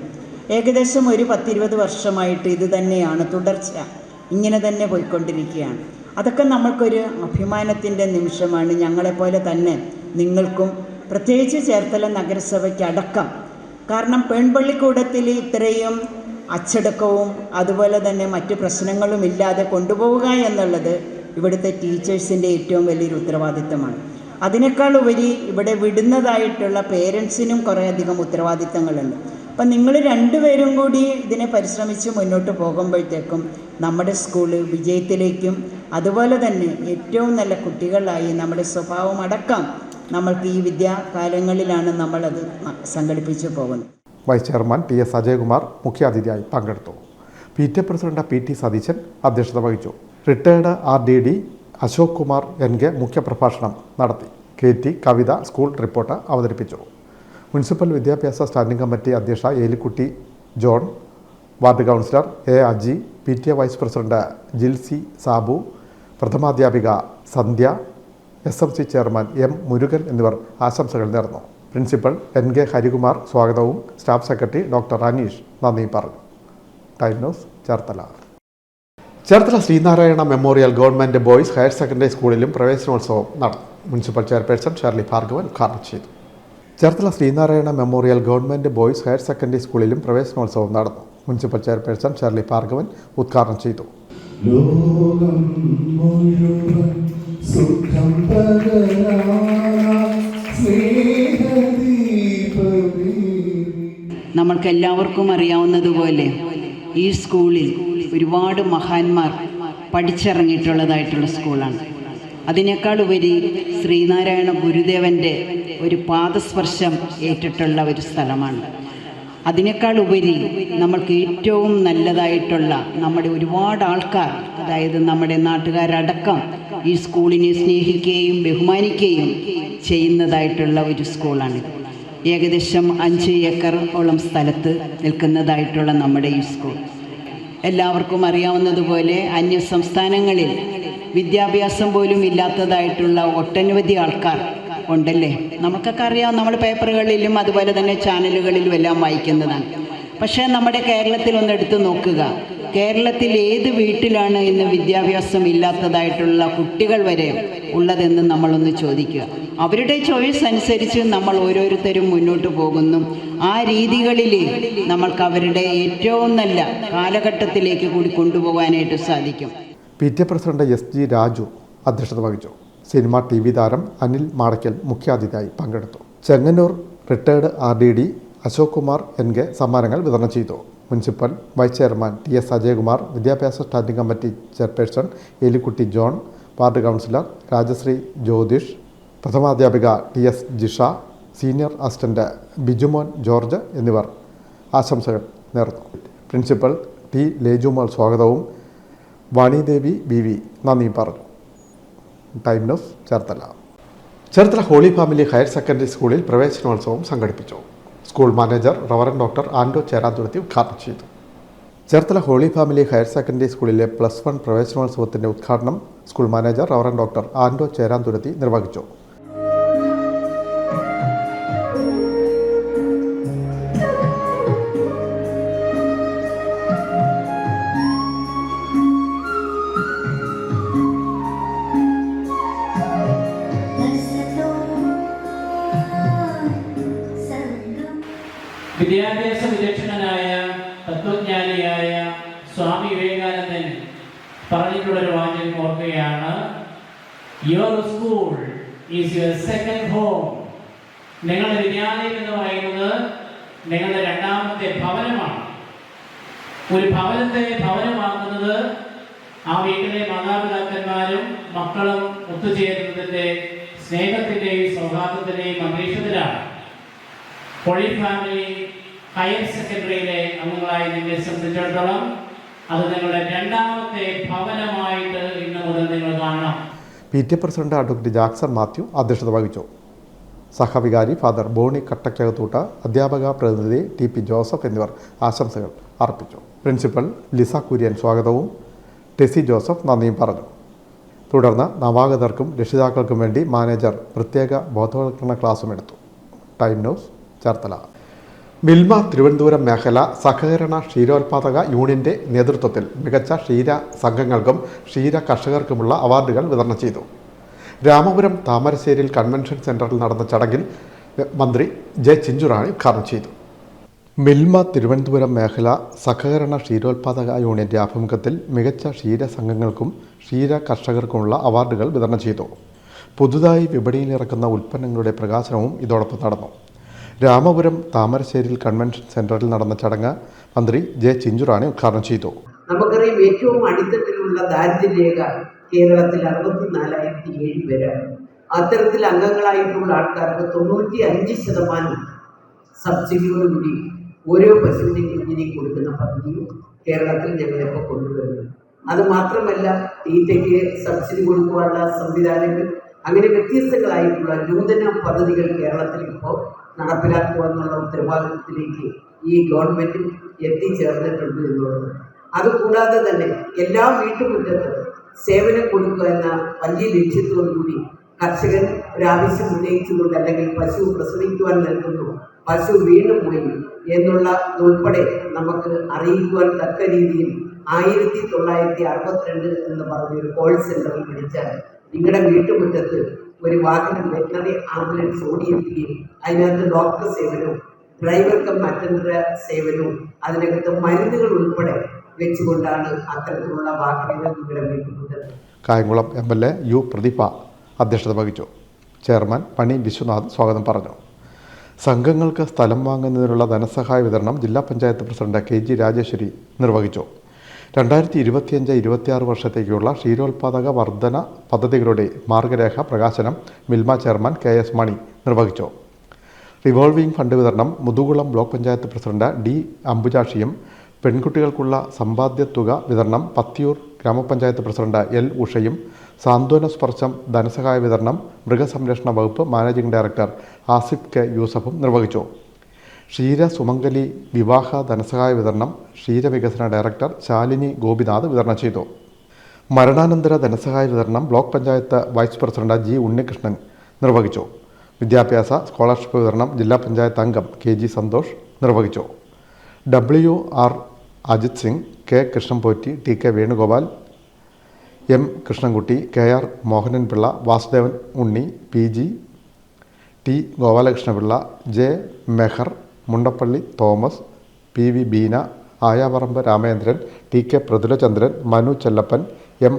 ഏകദേശം ഒരു 10-20 വർഷമായിട്ട് ഇത് തന്നെയാണ് തുടർച്ച, ഇങ്ങനെ തന്നെ പോയിക്കൊണ്ടിരിക്കുകയാണ്. അതൊക്കെ നമ്മൾക്കൊരു അഭിമാനത്തിൻ്റെ നിമിഷമാണ്. ഞങ്ങളെപ്പോലെ തന്നെ നിങ്ങൾക്കും, പ്രത്യേകിച്ച് ചേർത്തല നഗരസഭയ്ക്കടക്കം. കാരണം പെൺപള്ളിക്കൂടത്തിൽ ഇത്രയും അച്ചടക്കവും അതുപോലെ തന്നെ മറ്റു പ്രശ്നങ്ങളും ഇല്ലാതെ കൊണ്ടുപോവുക എന്നുള്ളത് ഇവിടുത്തെ ടീച്ചേഴ്സിൻ്റെ ഏറ്റവും വലിയൊരു ഉത്തരവാദിത്തമാണ്. അതിനേക്കാൾ ഉപരി ഇവിടെ വിടുന്നതായിട്ടുള്ള പേരൻസിനും കുറേയധികം ഉത്തരവാദിത്തങ്ങളുണ്ട്. അപ്പം നിങ്ങൾ രണ്ടുപേരും കൂടി ഇതിനെ പരിശ്രമിച്ച് മുന്നോട്ട് പോകുമ്പോഴത്തേക്കും നമ്മുടെ സ്കൂള് വിജയത്തിലേക്കും അതുപോലെ തന്നെ ഏറ്റവും നല്ല കുട്ടികളായി നമ്മുടെ സ്വഭാവം അടക്കം നമ്മൾക്ക് ഈ വിദ്യാകാലങ്ങളിലാണ് നമ്മളത് സംഘടിപ്പിച്ചു പോകുന്നത്. Vice chairman TS. അജയകുമാർ മുഖ്യാതിഥിയായി പങ്കെടുത്തു. PTA president P.T. സതീശൻ അധ്യക്ഷത വഹിച്ചു. Retired RDD Ashok Kumar NK മുഖ്യപ്രഭാഷണം നടത്തി. KT കവിത സ്കൂൾ റിപ്പോർട്ട് അവതരിപ്പിച്ചു. മുനിസിപ്പൽ വിദ്യാഭ്യാസ സ്റ്റാൻഡിംഗ് കമ്മിറ്റി അധ്യക്ഷ Elikutty John, ward councillor A. Aji, PTA vice president Jilsy Sabu, പ്രഥമാധ്യാപിക Sandhya, SMC chairman M. Murugan എന്നിവർ ആശംസകൾ നേർന്നു. പ്രിൻസിപ്പൽ NK ഹരികുമാർ സ്വാഗതവും സ്റ്റാഫ് സെക്രട്ടറി ഡോക്ടർ അനീഷ് നന്ദി പറഞ്ഞു. Time news Cherthala. Cherthala Sreenarayana memorial government boys higher secondary സ്കൂളിലും പ്രവേശനോത്സവം നടന്നു. മുനിസിപ്പൽ ചെയർപേഴ്സൺ ഷേർലി ഭാർഗവൻ ഉദ്ഘാടനം ചെയ്തു. Cherthala Sreenarayana memorial government boys higher secondary സ്കൂളിലും പ്രവേശനോത്സവം നടന്നു. മുനിസിപ്പൽ ചെയർപേഴ്സൺ ഷേർലി ഭാർഗവൻ ഉദ്ഘാടനം ചെയ്തു. നമ്മൾക്കെല്ലാവർക്കും അറിയാവുന്നതുപോലെ ഈ സ്കൂളിൽ ഒരുപാട് മഹാന്മാർ പഠിച്ചിറങ്ങിയിട്ടുള്ളതായിട്ടുള്ള സ്കൂളാണ്. അതിനേക്കാൾ ഉപരി ശ്രീനാരായണ ഗുരുദേവൻ്റെ ഒരു പാദസ്പർശം ഏറ്റിട്ടുള്ള ഒരു സ്ഥലമാണ്. അതിനേക്കാൾ ഉപരി നമ്മൾക്ക് ഏറ്റവും നല്ലതായിട്ടുള്ള നമ്മുടെ ഒരുപാട് ആൾക്കാർ, അതായത് നമ്മുടെ നാട്ടുകാരടക്കം ഈ സ്കൂളിനെ സ്നേഹിക്കുകയും ബഹുമാനിക്കുകയും ചെയ്യുന്നതായിട്ടുള്ള ഒരു സ്കൂളാണിത്. ഏകദേശം 5 ഏക്കറോളം സ്ഥലത്ത് നിൽക്കുന്നതായിട്ടുള്ള നമ്മുടെ ഈ സ്കൂൾ എല്ലാവർക്കും അറിയാവുന്നതുപോലെ അന്യ സംസ്ഥാനങ്ങളിൽ വിദ്യാഭ്യാസം പോലും ഇല്ലാത്തതായിട്ടുള്ള ഒട്ടനവധി ആൾക്കാർ ഉണ്ടല്ലേ. നമുക്കൊക്കെ അറിയാം, നമ്മൾ പേപ്പറുകളിലും അതുപോലെ തന്നെ ചാനലുകളിലും എല്ലാം വായിക്കുന്നതാണ്. പക്ഷേ നമ്മുടെ കേരളത്തിൽ ഒന്ന് എടുത്തു നോക്കുക, കേരളത്തിൽ ഏത് വീട്ടിലാണ് ഇന്ന് വിദ്യാഭ്യാസം ഇല്ലാത്തതായിട്ടുള്ള കുട്ടികൾ വരെ ഉള്ളതെന്ന് നമ്മളൊന്ന് ചോദിക്കുക. അവരുടെ ചോയ്സ് അനുസരിച്ച് നമ്മൾ ഓരോരുത്തരും മുന്നോട്ട് പോകുന്നു. ആ രീതികളിൽ നമ്മൾക്ക് അവരുടെ ഏറ്റവും നല്ല കാലഘട്ടത്തിലേക്ക് കൂടി കൊണ്ടുപോകാനായിട്ട് സാധിക്കും. PTA പ്രസിഡന്റ് SG രാജു അധ്യക്ഷത വഹിച്ചു. സിനിമ TV താരം അനിൽ മാടക്കൽ മുഖ്യാതിഥിയായി പങ്കെടുത്തു. Chengannur retired RDD Ashok Kumar NK സമ്മാനങ്ങൾ വിതരണം ചെയ്തു. Municipal vice chairman TS Ajayakumar, വിദ്യാഭ്യാസ standing committee chairperson Elikutty John, ward councillor Rajasree Jyothish, പ്രഥമാധ്യാപിക TS Jisha, senior assistant Bijumon George എന്നിവർ ആശംസകൾ നേർന്നു. Principal T. ലേജുമോൾ സ്വാഗതവും വാണിദേവി BV നന്ദി പറഞ്ഞു. Time news Cherthala. Cherthala holy family higher secondary സ്കൂളിൽ പ്രവേശനോത്സവം സംഘടിപ്പിച്ചു. School manager reverend doctor Ando Cherathuruthi ഉദ്ഘാടനം ചെയ്തു. Cherthala holy family higher secondary സ്കൂളിലെ +1 പ്രവേശനോത്സവത്തിൻ്റെ ഉദ്ഘാടനം school manager reverend doctor Ando Cherathuruthi നിർവഹിച്ചു. വിദ്യാഭ്യാസ വിചക്ഷണനായ തത്വജ്ഞാനിയായ സ്വാമി വിവേകാനന്ദൻ പറഞ്ഞിട്ടുള്ളൊരു വാചകം ഓർക്കുകയാണ്, your school is your second home. നിങ്ങളുടെ വിദ്യാലയം എന്ന് പറയുന്നത് നിങ്ങളുടെ രണ്ടാമത്തെ ഭവനമാണ്. ഒരു ഭവനത്തെ ഭവനമാക്കുന്നത് ആ വീട്ടിലെ മാതാപിതാക്കന്മാരും മക്കളും ഒത്തുചേരുന്നതിൻ്റെ സ്നേഹത്തിൻ്റെയും സൗഹാർദ്ദത്തിൻ്റെയും അന്തരീക്ഷത്തിലാണ്. ഹോളി ഫാമിലി ഹയർ സെക്കൻഡറിയിലെ അംഗങ്ങളായി നിങ്ങളെ സംബന്ധിച്ചിടത്തോളം അത് നിങ്ങളുടെ രണ്ടാമത്തെ ഭവനമായിട്ട് ഇന്ന് മുതൽ നിങ്ങൾ കാണണം. PTA president advocate Jackson Mathew അധ്യക്ഷത വഹിച്ചു. സഹവികാരി ഫാദർ ബോണി കട്ടക്കകത്തൂട്ട, അധ്യാപക പ്രതിനിധി TP ജോസഫ് എന്നിവർ ആശംസകൾ അർപ്പിച്ചു. പ്രിൻസിപ്പൽ ലിസ കുര്യൻ സ്വാഗതവും ടെസി ജോസഫ് നന്ദിയും പറഞ്ഞു. തുടർന്ന് നവാഗതർക്കും രക്ഷിതാക്കൾക്കും വേണ്ടി മാനേജർ പ്രത്യേക ബോധവൽക്കരണ ക്ലാസും എടുത്തു. Time news Cherthala. മിൽമ തിരുവനന്തപുരം മേഖല സഹകരണ ക്ഷീരോത്പാദക യൂണിയന്റെ നേതൃത്വത്തിൽ മികച്ച ക്ഷീര സംഘങ്ങൾക്കും ക്ഷീര കർഷകർക്കുമുള്ള അവാർഡുകൾ വിതരണം ചെയ്തു. രാമപുരം താമരശ്ശേരിയിൽ കൺവെൻഷൻ സെന്ററിൽ നടന്ന ചടങ്ങിൽ മന്ത്രി J. ചിഞ്ചുറാണി ഉദ്ഘാടനം ചെയ്തു. മിൽമ തിരുവനന്തപുരം മേഖല സഹകരണ ക്ഷീരോത്പാദക യൂണിയന്റെ ആഭിമുഖ്യത്തിൽ മികച്ച ക്ഷീര സംഘങ്ങൾക്കും ക്ഷീര കർഷകർക്കുമുള്ള അവാർഡുകൾ വിതരണം ചെയ്തു. പുതുതായി വിപണിയിലിറക്കുന്ന ഉൽപ്പന്നങ്ങളുടെ പ്രകാശനവും ഇതോടൊപ്പം നടന്നു. രാമപുരം താമരശ്ശേരിയിൽ കൺവെൻഷൻ സെന്ററിൽ നടന്ന ചടങ്ങ് മന്ത്രി ജെ ചിഞ്ചുറാണി ഉദ്ഘാടനം ചെയ്തു. നമുക്കറിയാം, ഏറ്റവും അടിത്തട്ടിലുള്ള ദാരിദ്ര്യരേഖ കേരളത്തിൽ 64,007 പേരാണ്. അത്തരത്തിൽ അംഗങ്ങളായിട്ടുള്ള ആൾക്കാർക്ക് 95% സബ്സിഡിയോടുകൂടി ഓരോ പശുവിനെയും കുഞ്ഞിനെയും കൊടുക്കുന്ന പദ്ധതിയും കേരളത്തിൽ ഞങ്ങളിപ്പോൾ കൊണ്ടുവരുന്നു. അത് മാത്രമല്ല, തീറ്റയ്ക്ക് സബ്സിഡി കൊടുക്കുവാനുള്ള സംവിധാനങ്ങൾ, അങ്ങനെ വ്യത്യസ്തങ്ങളായിട്ടുള്ള നൂതന പദ്ധതികൾ കേരളത്തിൽ ഇപ്പോൾ നടപ്പിലാക്കുക എന്നുള്ള ഉത്തരവാദിത്വത്തിലേക്ക് ഈ ഗവൺമെൻറ് എത്തിച്ചേർന്നിട്ടുണ്ട് എന്നുള്ളത്. അതുകൂടാതെ തന്നെ എല്ലാ വീട്ടുമുറ്റത്തും സേവനം കൊടുക്കുക എന്ന വലിയ ലക്ഷ്യത്തോടുകൂടി കർഷകൻ ഒരാവശ്യം ഉന്നയിച്ചുകൊണ്ട്, അല്ലെങ്കിൽ പശു പ്രസവിക്കുവാൻ നിൽക്കുന്നു, പശു വീണുപോയി എന്നുള്ള ഉൾപ്പെടെ നമുക്ക് അറിയിക്കുവാൻ തക്ക രീതിയിൽ 1962 എന്ന് പറഞ്ഞൊരു കോൾ സെൻ്ററിൽ വിളിച്ചാൽ നിങ്ങളുടെ വീട്ടുമുറ്റത്ത് ഒരു വാഹനം, വെറ്ററിനറി ആംബുലൻസ് ഓടിയെത്തുകയും അതിനകത്ത് ഡോക്ടർ സേവനവും ഡ്രൈവർ കം അറ്റൻഡർ സേവനവും അതിനകത്ത് മരുന്നുകൾ ഉൾപ്പെടെ വെച്ചുകൊണ്ടാണ് അത്തരത്തിലുള്ള വാഹനങ്ങൾ നിങ്ങളുടെ വീട്ടുമുറ്റത്ത്. കായംകുളം MLA യു പ്രദീപ അധ്യക്ഷത വഹിച്ചു. ചെയർമാൻ പണി വിശ്വനാഥ് സ്വാഗതം പറഞ്ഞു. സംഘങ്ങൾക്ക് സ്ഥലം വാങ്ങുന്നതിനുള്ള ധനസഹായ വിതരണം ജില്ലാ പഞ്ചായത്ത് പ്രസിഡന്റ് KG രാജേശ്വരി നിർവഹിച്ചു. 2025-26 വർഷത്തേക്കുള്ള ക്ഷീരോത്പാദക വർധന പദ്ധതികളുടെ മാർഗരേഖ പ്രകാശനം മിൽമ ചെയർമാൻ KS മണി നിർവഹിച്ചു. റിവോൾവിംഗ് ഫണ്ട് വിതരണം Muthukulam block panchayat president D അംബുജാക്ഷിയും പെൺകുട്ടികൾക്കുള്ള സമ്പാദ്യത്തുക വിതരണം പത്തിയൂർ ഗ്രാമപഞ്ചായത്ത് പ്രസിഡന്റ് L ഉഷയും സാന്ത്വന സ്പർശം ധനസഹായ വിതരണം മൃഗസംരക്ഷണ വകുപ്പ് മാനേജിംഗ് ഡയറക്ടർ ആസിഫ് K യൂസഫും നിർവഹിച്ചു. ക്ഷീര സുമംഗലി വിവാഹ ധനസഹായ വിതരണം ക്ഷീരവികസന ഡയറക്ടർ ശാലിനി ഗോപിനാഥ് വിതരണം ചെയ്തു. മരണാനന്തര ധനസഹായ വിതരണം block panchayat vice president G Unnikrishnan നിർവഹിച്ചു. വിദ്യാഭ്യാസ സ്കോളർഷിപ്പ് വിതരണം ജില്ലാ പഞ്ചായത്ത് അംഗം KG സന്തോഷ് നിർവഹിച്ചു. WR Ajith Singh, K Krishnanpotti, TK Venugopal, M Krishnankutty, KR Mohananpillai, Vasudevan Unni, PG T Gopalakrishnapillai, J Meher, Mundappally Thomas, PV Beena, Ayaparambu Ramendran, TK Prathulachandran, Manu Chellappan, M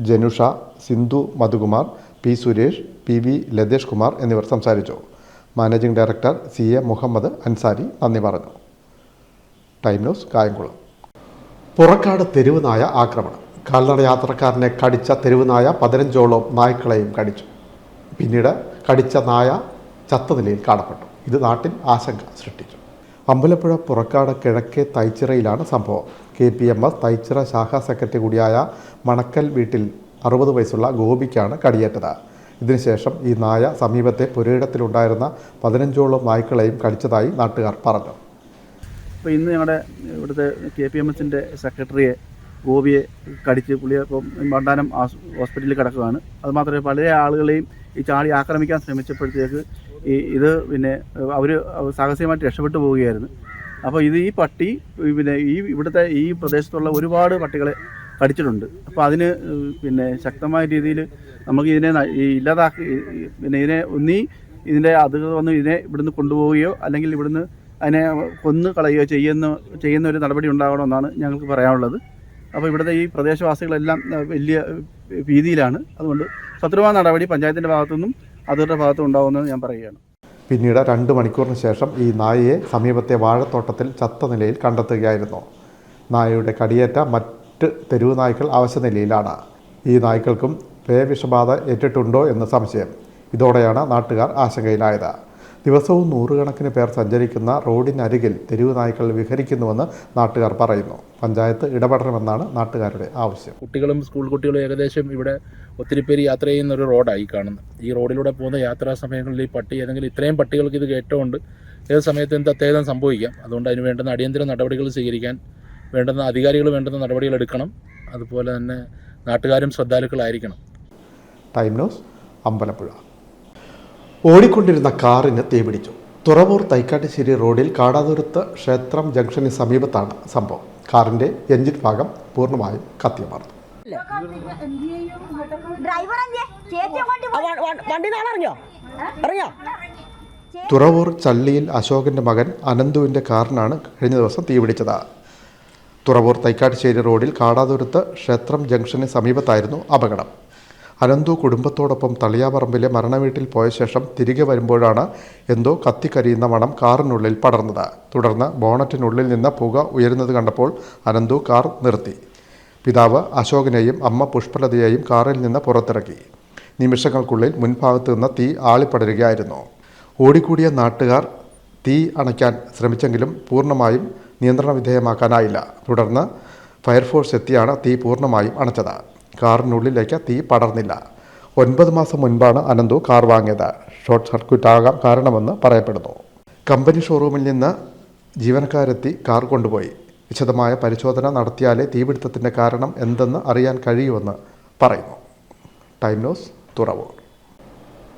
Janusha, Sindhu Madhukumar, P Suresh, PV Lathesh Kumar എന്നിവർ സംസാരിച്ചു. Managing director CA Muhammad Ansari നന്ദി പറഞ്ഞു. Time news Kayamkulam. പുറക്കാട് തെരുവ് നായ ആക്രമണം. കാൽനട യാത്രക്കാരനെ കടിച്ച തെരുവ് നായ 15ഓളം നായ്ക്കളെയും കടിച്ചു. പിന്നീട് കടിച്ച നായ ചത്ത നിലയിൽ കാണപ്പെട്ടു. ഇത് നാട്ടിൽ ആശങ്ക സൃഷ്ടിച്ചു. അമ്പലപ്പുഴ പുറക്കാട് കിഴക്കേ തൈച്ചിറയിലാണ് സംഭവം. KPMS തൈച്ചിറ ശാഖാ സെക്രട്ടറി കൂടിയായ മണക്കൽ വീട്ടിൽ 60 വയസ്സുള്ള ഗോപിക്കാണ് കടിയേറ്റത്. ഇതിനുശേഷം ഈ നായ സമീപത്തെ പുരയിടത്തിലുണ്ടായിരുന്ന 15ഓളം നായ്ക്കളെയും കടിച്ചതായി നാട്ടുകാർ പറഞ്ഞു. അപ്പോൾ ഇന്ന് ഞങ്ങളുടെ ഇവിടുത്തെ KPMSൻ്റെ സെക്രട്ടറിയെ ഗോപിയെ കടിച്ച് പുള്ളിയെ ഇപ്പം വണ്ടാനം ഹോസ്പിറ്റലിൽ കിടക്കുകയാണ്. അതുമാത്രമേ പല ആളുകളെയും ഈ ചാടി ആക്രമിക്കാൻ ശ്രമിച്ചപ്പോഴത്തേക്ക് ഇത് പിന്നെ അവർ സാഹസികമായിട്ട് രക്ഷപ്പെട്ടു പോവുകയായിരുന്നു. അപ്പോൾ ഈ പട്ടി പിന്നെ ഇവിടുത്തെ ഈ പ്രദേശത്തുള്ള ഒരുപാട് പട്ടികളെ കടിച്ചിട്ടുണ്ട്. അപ്പോൾ അതിന് പിന്നെ ശക്തമായ രീതിയിൽ നമുക്ക് ഇതിനെ ഇല്ലാതാക്കി പിന്നെ ഇതിനെ ഇതിൻ്റെ അത് വന്ന് ഇതിനെ ഇവിടുന്ന് കൊണ്ടുപോവുകയോ അല്ലെങ്കിൽ ഇവിടുന്ന് അതിനെ കൊന്നു കളയുകയോ ചെയ്യുന്ന ഒരു നടപടി ഉണ്ടാകണമെന്നാണ് ഞങ്ങൾക്ക് പറയാനുള്ളത്. അപ്പോൾ ഇവിടുത്തെ ഈ പ്രദേശവാസികളെല്ലാം വലിയ ഭീതിയിലാണ്. അതുകൊണ്ട് ശത്രുവാ നടപടി പഞ്ചായത്തിൻ്റെ ഭാഗത്തുനിന്നും അതിരുടെ ഭാഗത്തും ഉണ്ടാകുമെന്ന് ഞാൻ പറയുകയാണ്. പിന്നീട് 2 മണിക്കൂറിന് ശേഷം ഈ നായയെ സമീപത്തെ വാഴത്തോട്ടത്തിൽ ചത്ത നിലയിൽ കണ്ടെത്തുകയായിരുന്നു. നായയുടെ കടിയേറ്റ മറ്റ് തെരുവ് നായ്ക്കൾ അവശനിലയിലാണ്. ഈ നായ്ക്കൾക്കും പേവിഷബാധ ഏറ്റിട്ടുണ്ടോ എന്ന് സംശയം. ഇതോടെയാണ് നാട്ടുകാർ ആശങ്കയിലായത്. ദിവസവും 100 കണക്കിന് പേർ സഞ്ചരിക്കുന്ന റോഡിനരികിൽ തെരുവ് നായ്ക്കൾ വിഹരിക്കുന്നുവെന്ന് നാട്ടുകാർ പറയുന്നു. പഞ്ചായത്ത് ഇടപെടണമെന്നാണ് നാട്ടുകാരുടെ ആവശ്യം. കുട്ടികളും സ്കൂൾ കുട്ടികളും ഏകദേശം ഇവിടെ ഒത്തിരി പേര് യാത്ര ചെയ്യുന്ന ഒരു റോഡായി കാണുന്നത്. ഈ റോഡിലൂടെ പോകുന്ന യാത്രാ സമയങ്ങളിൽ ഈ പട്ടി ഏതെങ്കിലും ഇത്രയും പട്ടികൾക്ക് ഇത് കയറ്റമുണ്ട്. ഏത് സമയത്ത് എന്ത് അത്യാഹിതം സംഭവിക്കാം. അതുകൊണ്ട് അതിന് വേണ്ടുന്ന അടിയന്തര നടപടികൾ സ്വീകരിക്കാൻ വേണ്ടുന്ന അധികാരികൾ വേണ്ടുന്ന നടപടികൾ എടുക്കണം. അതുപോലെ തന്നെ നാട്ടുകാരും ശ്രദ്ധാലുക്കളായിരിക്കണം. Time news Ambalappuzha. ഓടിക്കൊണ്ടിരുന്ന കാറിന് തീപിടിച്ചു. തുറവൂർ തൈക്കാട്ടുശ്ശേരി റോഡിൽ കാടാതുരുത്ത് ക്ഷേത്രം ജംഗ്ഷന് സമീപത്താണ് സംഭവം. കാറിന്റെ എഞ്ചിൻ ഭാഗം പൂർണ്ണമായും കത്തിയമർന്നു. തുറവൂർ ചള്ളിയിൽ അശോകന്റെ മകൻ അനന്തുവിന്റെ കാറിനാണ് കഴിഞ്ഞ ദിവസം തീപിടിച്ചത്. തുറവൂർ തൈക്കാട്ടുശ്ശേരി റോഡിൽ കാടാതുരുത്ത് ക്ഷേത്രം ജംഗ്ഷന് സമീപത്തായിരുന്നു അപകടം. അനന്തു കുടുംബത്തോടൊപ്പം തളിയാപറമ്പിലെ മരണവീട്ടിൽ പോയ ശേഷം തിരികെ വരുമ്പോഴാണ് എന്തോ കത്തിക്കരിയുന്ന മണം കാറിനുള്ളിൽ പടർന്നത്. തുടർന്ന് ബോണറ്റിനുള്ളിൽ നിന്ന് പുക ഉയരുന്നത് കണ്ടപ്പോൾ അനന്തു കാർ നിർത്തി. പിതാവ് അശോകനെയും അമ്മ പുഷ്പലതയെയും കാറിൽ നിന്ന് പുറത്തിറക്കി. നിമിഷങ്ങൾക്കുള്ളിൽ മുൻഭാഗത്തു നിന്ന് തീ ആളിപ്പടരുകയായിരുന്നു. ഓടിക്കൂടിയ നാട്ടുകാർ തീ അണയ്ക്കാൻ ശ്രമിച്ചെങ്കിലും പൂർണ്ണമായും നിയന്ത്രണ വിധേയമാക്കാനായില്ല. തുടർന്ന് ഫയർഫോഴ്സ് എത്തിയാണ് തീ പൂർണ്ണമായും അണച്ചത്. കാറിനുള്ളിലേക്ക് തീ പടർന്നില്ല. 9 മാസം മുൻപാണ് അനന്തു കാർ വാങ്ങിയത്. ഷോർട്ട് സർക്യൂട്ട് ആകാൻ കാരണമെന്ന് പറയപ്പെടുന്നു. കമ്പനി ഷോറൂമിൽ നിന്ന് ജീവനക്കാരെത്തി കാർ കൊണ്ടുപോയി. വിശദമായ പരിശോധന നടത്തിയാലേ തീപിടുത്തത്തിൻ്റെ കാരണം എന്തെന്ന് അറിയാൻ കഴിയുമെന്ന് പറയുന്നു. Time news, Thuravoor.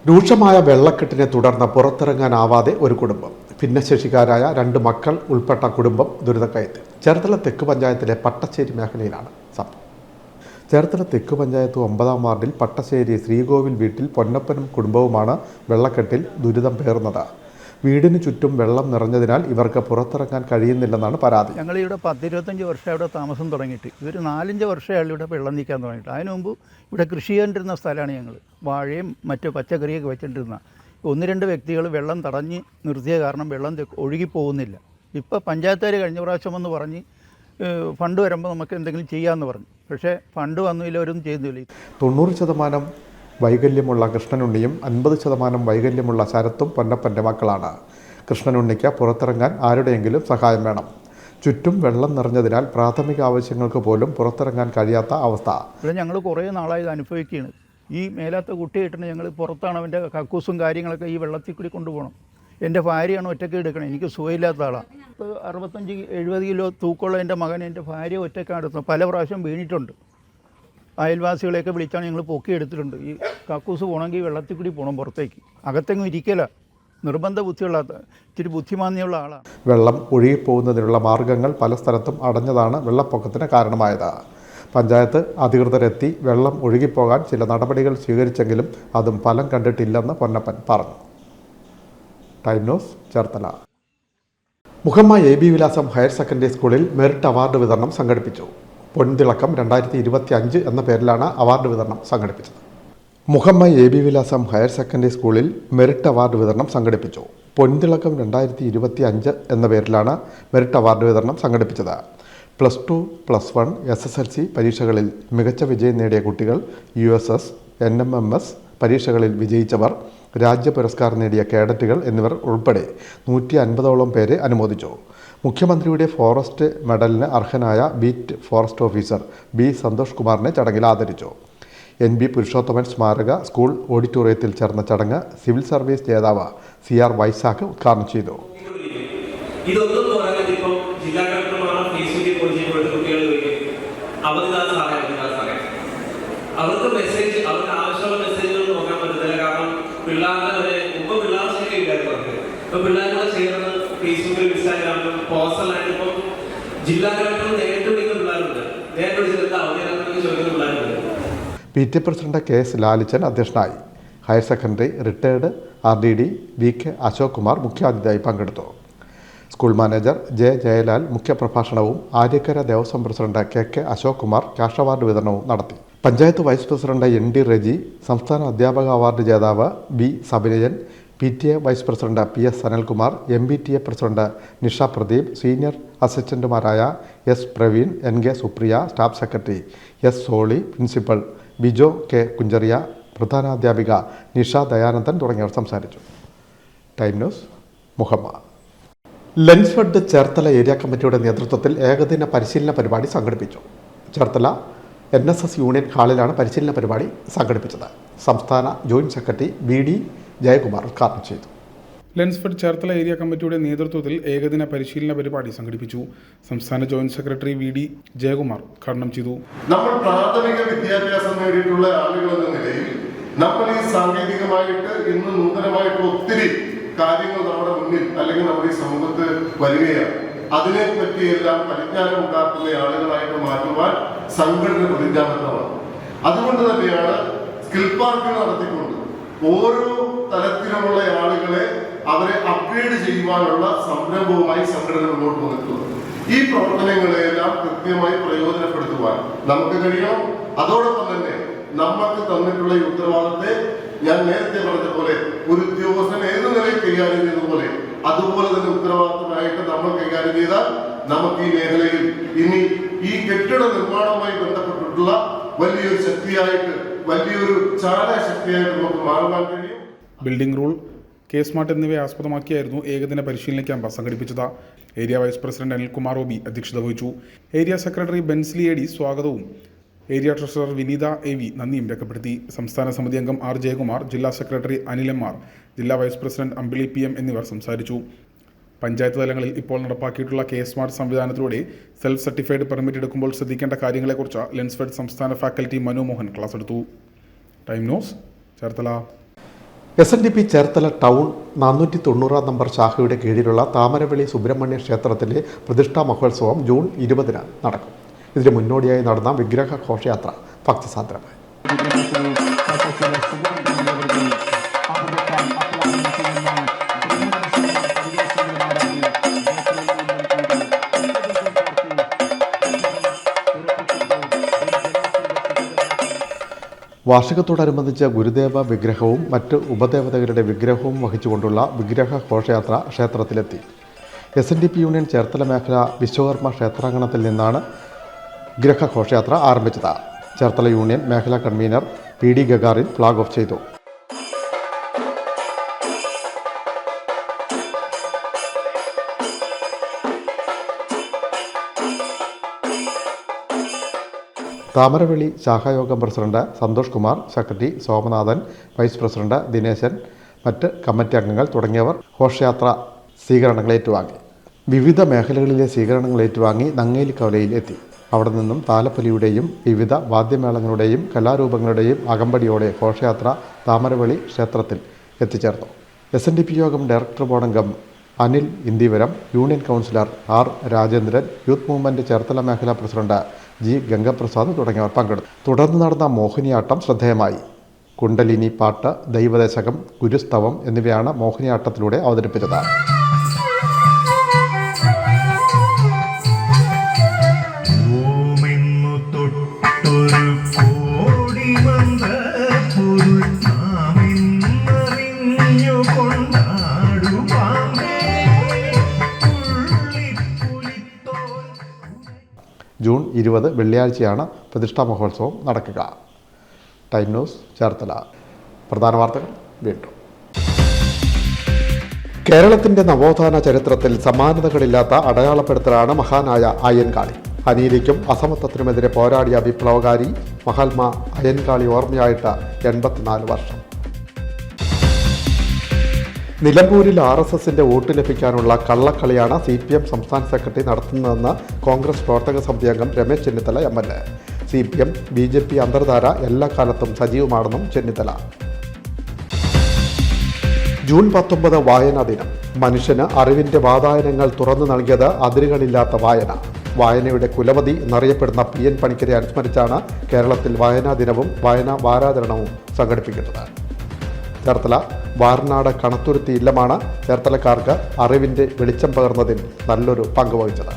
രൂക്ഷമായ വെള്ളക്കെട്ടിനെ തുടർന്ന് പുറത്തിറങ്ങാനാവാതെ ഒരു കുടുംബം. ഭിന്നശേഷിക്കാരായ 2 മക്കൾ ഉൾപ്പെട്ട കുടുംബം ദുരിതക്കയത്തിൽ. ചേർത്തല തെക്ക് പഞ്ചായത്തിലെ പട്ടശ്ശേരി മേഖലയിലാണ് സംഭവം. ചേർത്തല തെക്ക് പഞ്ചായത്ത് 9-ാം വാർഡിൽ പട്ടശ്ശേരി ശ്രീകോവിൽ വീട്ടിൽ പൊന്നപ്പനും കുടുംബവുമാണ് വെള്ളക്കെട്ടിൽ ദുരിതം പേർന്നത്. വീടിന് ചുറ്റും വെള്ളം നിറഞ്ഞതിനാൽ ഇവർക്ക് പുറത്തിറങ്ങാൻ കഴിയുന്നില്ലെന്നാണ് പരാതി. ഞങ്ങളിവിടെ 10-25 വർഷം ഇവിടെ താമസം തുടങ്ങിയിട്ട് ഇതൊരു 4-5 വർഷമായാലും ഇവിടെ വെള്ളം നീക്കാൻ തുടങ്ങിയിട്ട്. അതിനു മുമ്പ് ഇവിടെ കൃഷി ചെയ്തുകൊണ്ടിരുന്ന സ്ഥലമാണ് ഞങ്ങൾ. വാഴയും മറ്റു പച്ചക്കറിയൊക്കെ വെച്ചിട്ടിരുന്ന 1-2 വ്യക്തികൾ വെള്ളം തടഞ്ഞ് നിർത്തിയ കാരണം വെള്ളം ഒഴുകിപ്പോകുന്നില്ല. ഇപ്പോൾ പഞ്ചായത്തുകാർ കഴിഞ്ഞ പ്രാവശ്യം എന്ന് പറഞ്ഞ് ഫണ്ട് വരുമ്പോൾ നമുക്ക് എന്തെങ്കിലും ചെയ്യാമെന്ന് പറഞ്ഞു. പക്ഷേ ഫണ്ട് വന്നില്ല, അവരൊന്നും ചെയ്യുന്നില്ല. 90% വൈകല്യമുള്ള കൃഷ്ണനുണ്ണിയും 50% വൈകല്യമുള്ള ശരത്തും പൊന്നപ്പൻ്റെ മക്കളാണ്. കൃഷ്ണനുണ്ണിക്ക് പുറത്തിറങ്ങാൻ ആരുടെയെങ്കിലും സഹായം വേണം. ചുറ്റും വെള്ളം നിറഞ്ഞതിനാൽ പ്രാഥമിക ആവശ്യങ്ങൾക്ക് പോലും പുറത്തിറങ്ങാൻ കഴിയാത്ത അവസ്ഥ. ഇവിടെ ഞങ്ങൾ കുറേ നാളായി ഇത് അനുഭവിക്കുകയാണ്. ഈ മേലാത്ത കുട്ടി കിട്ടണ ഞങ്ങൾ പുറത്താണ് അവൻ്റെ കക്കൂസും കാര്യങ്ങളൊക്കെ ഈ വെള്ളത്തിൽ കൂടി കൊണ്ടുപോകണം. എൻ്റെ ഭാര്യയാണ് ഒറ്റയ്ക്ക് എടുക്കണം. എനിക്ക് സുഖമില്ലാത്ത ആളാണ്. 65-70 കിലോ തൂക്കമുള്ള എൻ്റെ മകൻ എൻ്റെ ഭാര്യ ഒറ്റയ്ക്കാണ് എടുത്തത്. പല പ്രാവശ്യം വീണിട്ടുണ്ട്. അയൽവാസികളെയൊക്കെ വിളിച്ചാണ് ഞങ്ങൾ പൊക്കി എടുത്തിട്ടുണ്ട്. ഈ കക്കൂസ് പോകണമെങ്കിൽ വെള്ളത്തിൽ കൂടി പോകണം, പുറത്തേക്ക്. അകത്തെങ്ങും ഇരിക്കില്ല. നിർബന്ധ ബുദ്ധിയുള്ള ഇത്തിരി ബുദ്ധിമാന്യമുള്ള ആളാണ്. വെള്ളം ഒഴുകിപ്പോകുന്നതിനുള്ള മാർഗങ്ങൾ പല സ്ഥലത്തും അടഞ്ഞതാണ് വെള്ളപ്പൊക്കത്തിന് കാരണമായത്. പഞ്ചായത്ത് അധികൃതരെത്തി വെള്ളം ഒഴുകിപ്പോകാൻ ചില നടപടികൾ സ്വീകരിച്ചെങ്കിലും അതും ഫലം കണ്ടിട്ടില്ലെന്ന് പൊന്നപ്പൻ പറഞ്ഞു. Time news, Cherthala. Muhamma AB വിലാസം ഹയർ സെക്കൻഡറി സ്കൂളിൽ മെറിറ്റ് അവാർഡ് വിതരണം സംഘടിപ്പിച്ചു. പൊൻതിളക്കം 2025 എന്ന പേരിലാണ് അവാർഡ് വിതരണം സംഘടിപ്പിച്ചത്. മുഹമ്മ AB വിലാസം ഹയർ സെക്കൻഡറി സ്കൂളിൽ മെറിറ്റ് അവാർഡ് വിതരണം സംഘടിപ്പിച്ചു. പൊൻതിളക്കം 2025 എന്ന പേരിലാണ് മെറിറ്റ് അവാർഡ് വിതരണം സംഘടിപ്പിച്ചത്. +2, +1, SSLC പരീക്ഷകളിൽ മികച്ച വിജയം നേടിയ കുട്ടികൾ, USS, NMMS പരീക്ഷകളിൽ വിജയിച്ചവർ, രാജ്യ പുരസ്കാരം നേടിയ കേഡറ്റുകൾ എന്നിവർ ഉൾപ്പെടെ 150ഓളം പേരെ അനുമോദിച്ചു. മുഖ്യമന്ത്രിയുടെ ഫോറസ്റ്റ് മെഡലിന് അർഹനായ beat forest officer B. Santhosh കുമാറിനെ ചടങ്ങിൽ ആദരിച്ചു. NB പുരുഷോത്തമൻ സ്മാരക സ്കൂൾ ഓഡിറ്റോറിയത്തിൽ ചേർന്ന ചടങ്ങ് സിവിൽ സർവീസ് ജേതാവ് CR വൈശാഖ് ഉദ്ഘാടനം ചെയ്തു. അവർക്ക് മെസ്സേജ്, അവർക്ക് ആവശ്യമുള്ള മെസ്സേജുകൾ നോക്കാൻ പറ്റത്തില്ല. കാരണം പിള്ളേരുടെ മുമ്പ് പിള്ളേർ ശരിയില്ലായിരുന്നു. ഇപ്പൊ പിള്ളേരുടെ ചെയ്യുന്നത് ഫേസ്ബുക്കിൽ, ഇൻസ്റ്റാഗ്രാമിലും പേഴ്സണലായിട്ട് ഇപ്പം ജില്ലാ കളക്ടർ നേരിട്ട് വിളിക്കുന്ന പിള്ളേരുണ്ട്. നേരിട്ട് വിളിച്ചിട്ട് അവധിയാണെന്ന് ചോദിക്കുന്ന പിള്ളേരുണ്ട്. PT പ്രസിഡന്റ് KS ലാലിച്ചൻ അധ്യക്ഷനായി. Higher secondary retired RDD VK Ashok Kumar മുഖ്യാതിഥിയായി പങ്കെടുത്തു. School manager J. ജയലാൽ മുഖ്യപ്രഭാഷണവും Aryakkara Devaswom president KK Ashok Kumar cash award വിതരണവും നടത്തി. Panchayat vice president ND Reji, സംസ്ഥാന അധ്യാപക അവാർഡ് ജേതാവ് B. Sabinayan, PTA vice president PS Sanalkumar, MBTA president Nisha Pradeep, senior അസിസ്റ്റന്റുമാരായ S. Praveen, NK Supriya, staff secretary S. Soli, principal Bijo K. Kunjaria, പ്രധാനാധ്യാപിക നിഷ ദയാനന്ദൻ തുടങ്ങിയവർ സംസാരിച്ചു. Time news, Muhamma. Lensfed Cherthala area കമ്മിറ്റിയുടെ നേതൃത്വത്തിൽ ഏകദിന പരിശീലന പരിപാടി സംഘടിപ്പിച്ചു. ചേർത്തല NSS യൂണിയൻ ഹാളിലാണ് പരിശീലന പരിപാടി സംഘടിപ്പിച്ചത്. സംസ്ഥാന ജോയിന്റ് സെക്രട്ടറി BD ജയകുമാർ ഉദ്ഘാടനം ചെയ്തു. ലെൻസ്ഫെഡ് ചേർത്തല ഏരിയ കമ്മിറ്റിയുടെ നേതൃത്വത്തിൽ ഏകദിന പരിശീലന പരിപാടി സംഘടിപ്പിച്ചു. സംസ്ഥാന ജോയിന്റ് സെക്രട്ടറി VD ജയകുമാർ ഉദ്ഘാടനം ചെയ്തു. നമ്മൾ പ്രാഥമിക വിദ്യാഭ്യാസം നേടിയിട്ടുള്ള ആളുകൾ എന്ന നിലയിൽ നമ്മൾ ഈ സാങ്കേതികമായിട്ട് ഇന്ന് നൂതനമായിട്ട് ഒത്തിരി കാര്യങ്ങൾ നമ്മുടെ മുന്നിൽ അല്ലെങ്കിൽ നമ്മുടെ ഈ സമൂഹത്ത് വരികയാണ്. അതിനെ പറ്റിയെല്ലാം പരിജ്ഞാനം ഉണ്ടാക്കുന്ന ആളുകളായിട്ട് മാറ്റുവാൻ സംഘടന പ്രതിജ്ഞാബദ്ധമാണ്. അതുകൊണ്ട് തന്നെയാണ് സ്കിൽ പാർക്കുകൾ നടത്തിക്കൊണ്ട് ഓരോ തലത്തിലുമുള്ള ആളുകളെ അവരെ അപ്ഗ്രേഡ് ചെയ്യുവാനുള്ള സംരംഭവുമായി സംഘടന മുന്നോട്ട് വന്നിട്ടുള്ളത്. ഈ പ്രവർത്തനങ്ങളെല്ലാം കൃത്യമായി പ്രയോജനപ്പെടുത്തുവാൻ നമുക്ക് കഴിയണം. അതോടൊപ്പം തന്നെ നമ്മൾക്ക് തന്നിട്ടുള്ള ഈ ഉത്തരവാദിത്തത്തെ ഞാൻ നേരത്തെ പറഞ്ഞ പോലെ ഒരു ഉദ്യോഗസ്ഥൻ ഏത് നിലയിൽ കൈകാര്യം ചെയ്തതുപോലെ അതുപോലെ തന്നെ ഉത്തരവാദിത്തമായിട്ട് നമ്മൾ കൈകാര്യം ചെയ്താൽ നമുക്ക് ഈ മേഖലയിൽ ഇനി ഈ കെട്ടിട നിർമ്മാണവുമായി ബന്ധപ്പെട്ടിട്ടുള്ള വലിയൊരു ശക്തിയായിട്ട്, വലിയൊരു ചാലശക്തിയായിട്ട് നമുക്ക് മാറുവാൻ കഴിയും. ബിൽഡിംഗ് റൂൾ, കേസ്മാർട്ട് എന്നിവയെ ആസ്പദമാക്കിയായിരുന്നു ഏകദിന പരിശീലന ക്യാമ്പ് സംഘടിപ്പിച്ചത്. Area vice president Anilkumar OB അധ്യക്ഷത വഹിച്ചു. Area secretary Bensly A D സ്വാഗതവും area treasurer Vineetha A V നന്ദിയും രേഖപ്പെടുത്തി. സംസ്ഥാന സമിതി അംഗം ആർ ജയകുമാർ, ജില്ലാ സെക്രട്ടറി അനിൽ എം ആർ, ജില്ലാ vice president Ambili P M എന്നിവർ സംസാരിച്ചു. പഞ്ചായത്ത് തലങ്ങളിൽ ഇപ്പോൾ നടപ്പാക്കിയിട്ടുള്ള കേസ്മാർട്ട് സംവിധാനത്തിലൂടെ സെൽഫ് സർട്ടിഫൈഡ് പെർമിറ്റ് എടുക്കുമ്പോൾ ശ്രദ്ധിക്കേണ്ട കാര്യങ്ങളെക്കുറിച്ച് ലെൻസ്ഫെഡ് സംസ്ഥാന ഫാക്കൽറ്റി മനു മോഹൻ ക്ലാസ് എടുത്തു. Time news, Cherthala. SNDP Cherthala town 490 number ശാഖയുടെ കീഴിലുള്ള താമരവിളി സുബ്രഹ്മണ്യ ക്ഷേത്രത്തിലെ പ്രതിഷ്ഠാ മഹോത്സവം ജൂൺ 20 നടക്കും. ഇതിന് മുന്നോടിയായി നടന്ന വിഗ്രഹ ഘോഷയാത്ര ഭക്തിസാന്ദ്രമായി. വാർഷികത്തോടനുബന്ധിച്ച് ഗുരുദേവ വിഗ്രഹവും മറ്റ് ഉപദേവതകളുടെ വിഗ്രഹവും വഹിച്ചുകൊണ്ടുള്ള വിഗ്രഹ ഘോഷയാത്ര ക്ഷേത്രത്തിലെത്തി. SNDP യൂണിയൻ ചേർത്തല മേഖല വിശ്വകർമ്മ ക്ഷേത്രാങ്കണത്തിൽ നിന്നാണ് വിഗ്രഹ ഘോഷയാത്ര ആരംഭിച്ചത്. ചേർത്തല യൂണിയൻ മേഖലാ convener PD Gagarin flag off ചെയ്തു. താമരവിളി ശാഖായോഗം president Santhosh Kumar, secretary Somanathan, vice president Dineshan, മറ്റ് കമ്മിറ്റി അംഗങ്ങൾ തുടങ്ങിയവർ ഘോഷയാത്ര സ്വീകരണങ്ങൾ ഏറ്റുവാങ്ങി. വിവിധ മേഖലകളിലെ സ്വീകരണങ്ങൾ ഏറ്റുവാങ്ങി നങ്ങേലിക്കവലയിൽ എത്തി. അവിടെ നിന്നും താലപ്പൊലിയുടെയും വിവിധ വാദ്യമേളങ്ങളുടെയും കലാരൂപങ്ങളുടെയും അകമ്പടിയോടെ ഘോഷയാത്ര താമരവിളി ക്ഷേത്രത്തിൽ എത്തിച്ചേർന്നു. SNDP യോഗം ഡയറക്ടർ ബോർഡ് അംഗം Anil Indivaram, union councillor R Rajendran, youth movement Cherthala മേഖലാ പ്രസിഡന്റ് G ഗംഗപ്രസാദ് തുടങ്ങിയവർ പങ്കെടുത്തു. തുടർന്ന് നടന്ന മോഹിനിയാട്ടം ശ്രദ്ധേയമായി. കുണ്ടലിനി പാട്ട്, ദൈവദശകം, ഗുരുസ്തവം എന്നിവയാണ് മോഹിനിയാട്ടത്തിലൂടെ അവതരിപ്പിച്ചത്. ജൂൺ 20 വെള്ളിയാഴ്ചയാണ് പ്രതിഷ്ഠാ മഹോത്സവം നടക്കുക. Time news, Cherthala. പ്രധാന വാർത്തകൾ വീണ്ടും. കേരളത്തിൻ്റെ നവോത്ഥാന ചരിത്രത്തിൽ സമാനതകളില്ലാത്ത അടയാളപ്പെടുത്തലാണ് മഹാനായ അയ്യൻകാളി. അനീതിക്കും അസമത്വത്തിനുമെതിരെ പോരാടിയ വിപ്ലവകാരി മഹാത്മാ അയ്യൻകാളി ഓർമ്മയായിട്ട് 84 വർഷം. നിലമ്പൂരിൽ RSSന്റെ വോട്ട് ലഭിക്കാനുള്ള കള്ളക്കളിയാണ് CPM സംസ്ഥാന സെക്രട്ടറി നടത്തുന്നതെന്ന് കോൺഗ്രസ് പ്രവർത്തക സമിതി അംഗം Ramesh Chennithala MLA. CPM BJP അന്തർധാര എല്ലാ കാലത്തും സജീവമാണെന്നും ചെന്നിത്തല. ജൂൺ 19 വായനാ ദിനം. മനുഷ്യന് അറിവിൻ്റെ വാതായനങ്ങൾ തുറന്നു നൽകിയത് അതിരുകളില്ലാത്ത വായന. വായനയുടെ കുലപതി എന്നറിയപ്പെടുന്ന PN പണിക്കരെ അനുസ്മരിച്ചാണ് കേരളത്തിൽ വായനാ ദിനവും വായനാ വാരാചരണവും സംഘടിപ്പിക്കുന്നത്. ചേർത്തല വാർനാട് കണത്തുരുത്തി ഇല്ലമാണ് ചേർത്തലക്കാർക്ക് അറിവിൻ്റെ വെളിച്ചം പകർന്നതിൽ നല്ലൊരു പങ്ക് വഹിച്ചത്.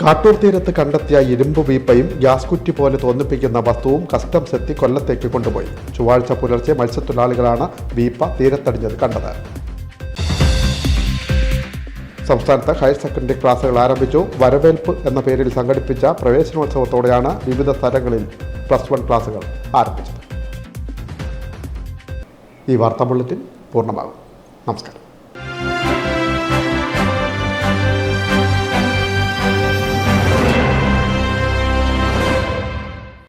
കാട്ടൂർ തീരത്ത് കണ്ടെത്തിയ ഇരുമ്പ് വീപ്പയും ഗ്യാസ് കുറ്റി പോലെ തോന്നിപ്പിക്കുന്ന വസ്തുവും കസ്റ്റംസ് എത്തി കൊല്ലത്തേക്ക് കൊണ്ടുപോയി. ചൊവ്വാഴ്ച പുലർച്ചെ മത്സ്യത്തൊഴിലാളികളാണ് വീപ്പ തീരത്തടിഞ്ഞത് കണ്ടത്. സംസ്ഥാനത്ത് ഹയർ സെക്കൻഡറി ക്ലാസുകൾ ആരംഭിച്ചു. വരവേൽപ്പ് എന്ന പേരിൽ സംഘടിപ്പിച്ച പ്രവേശനോത്സവത്തോടെയാണ് വിവിധ സ്ഥലങ്ങളിൽ +1 ക്ലാസുകൾ ആരംഭിച്ചത്. ഈ വാർത്താ ബുള്ളറ്റിൻ പൂർണ്ണമാകും. നമസ്കാരം.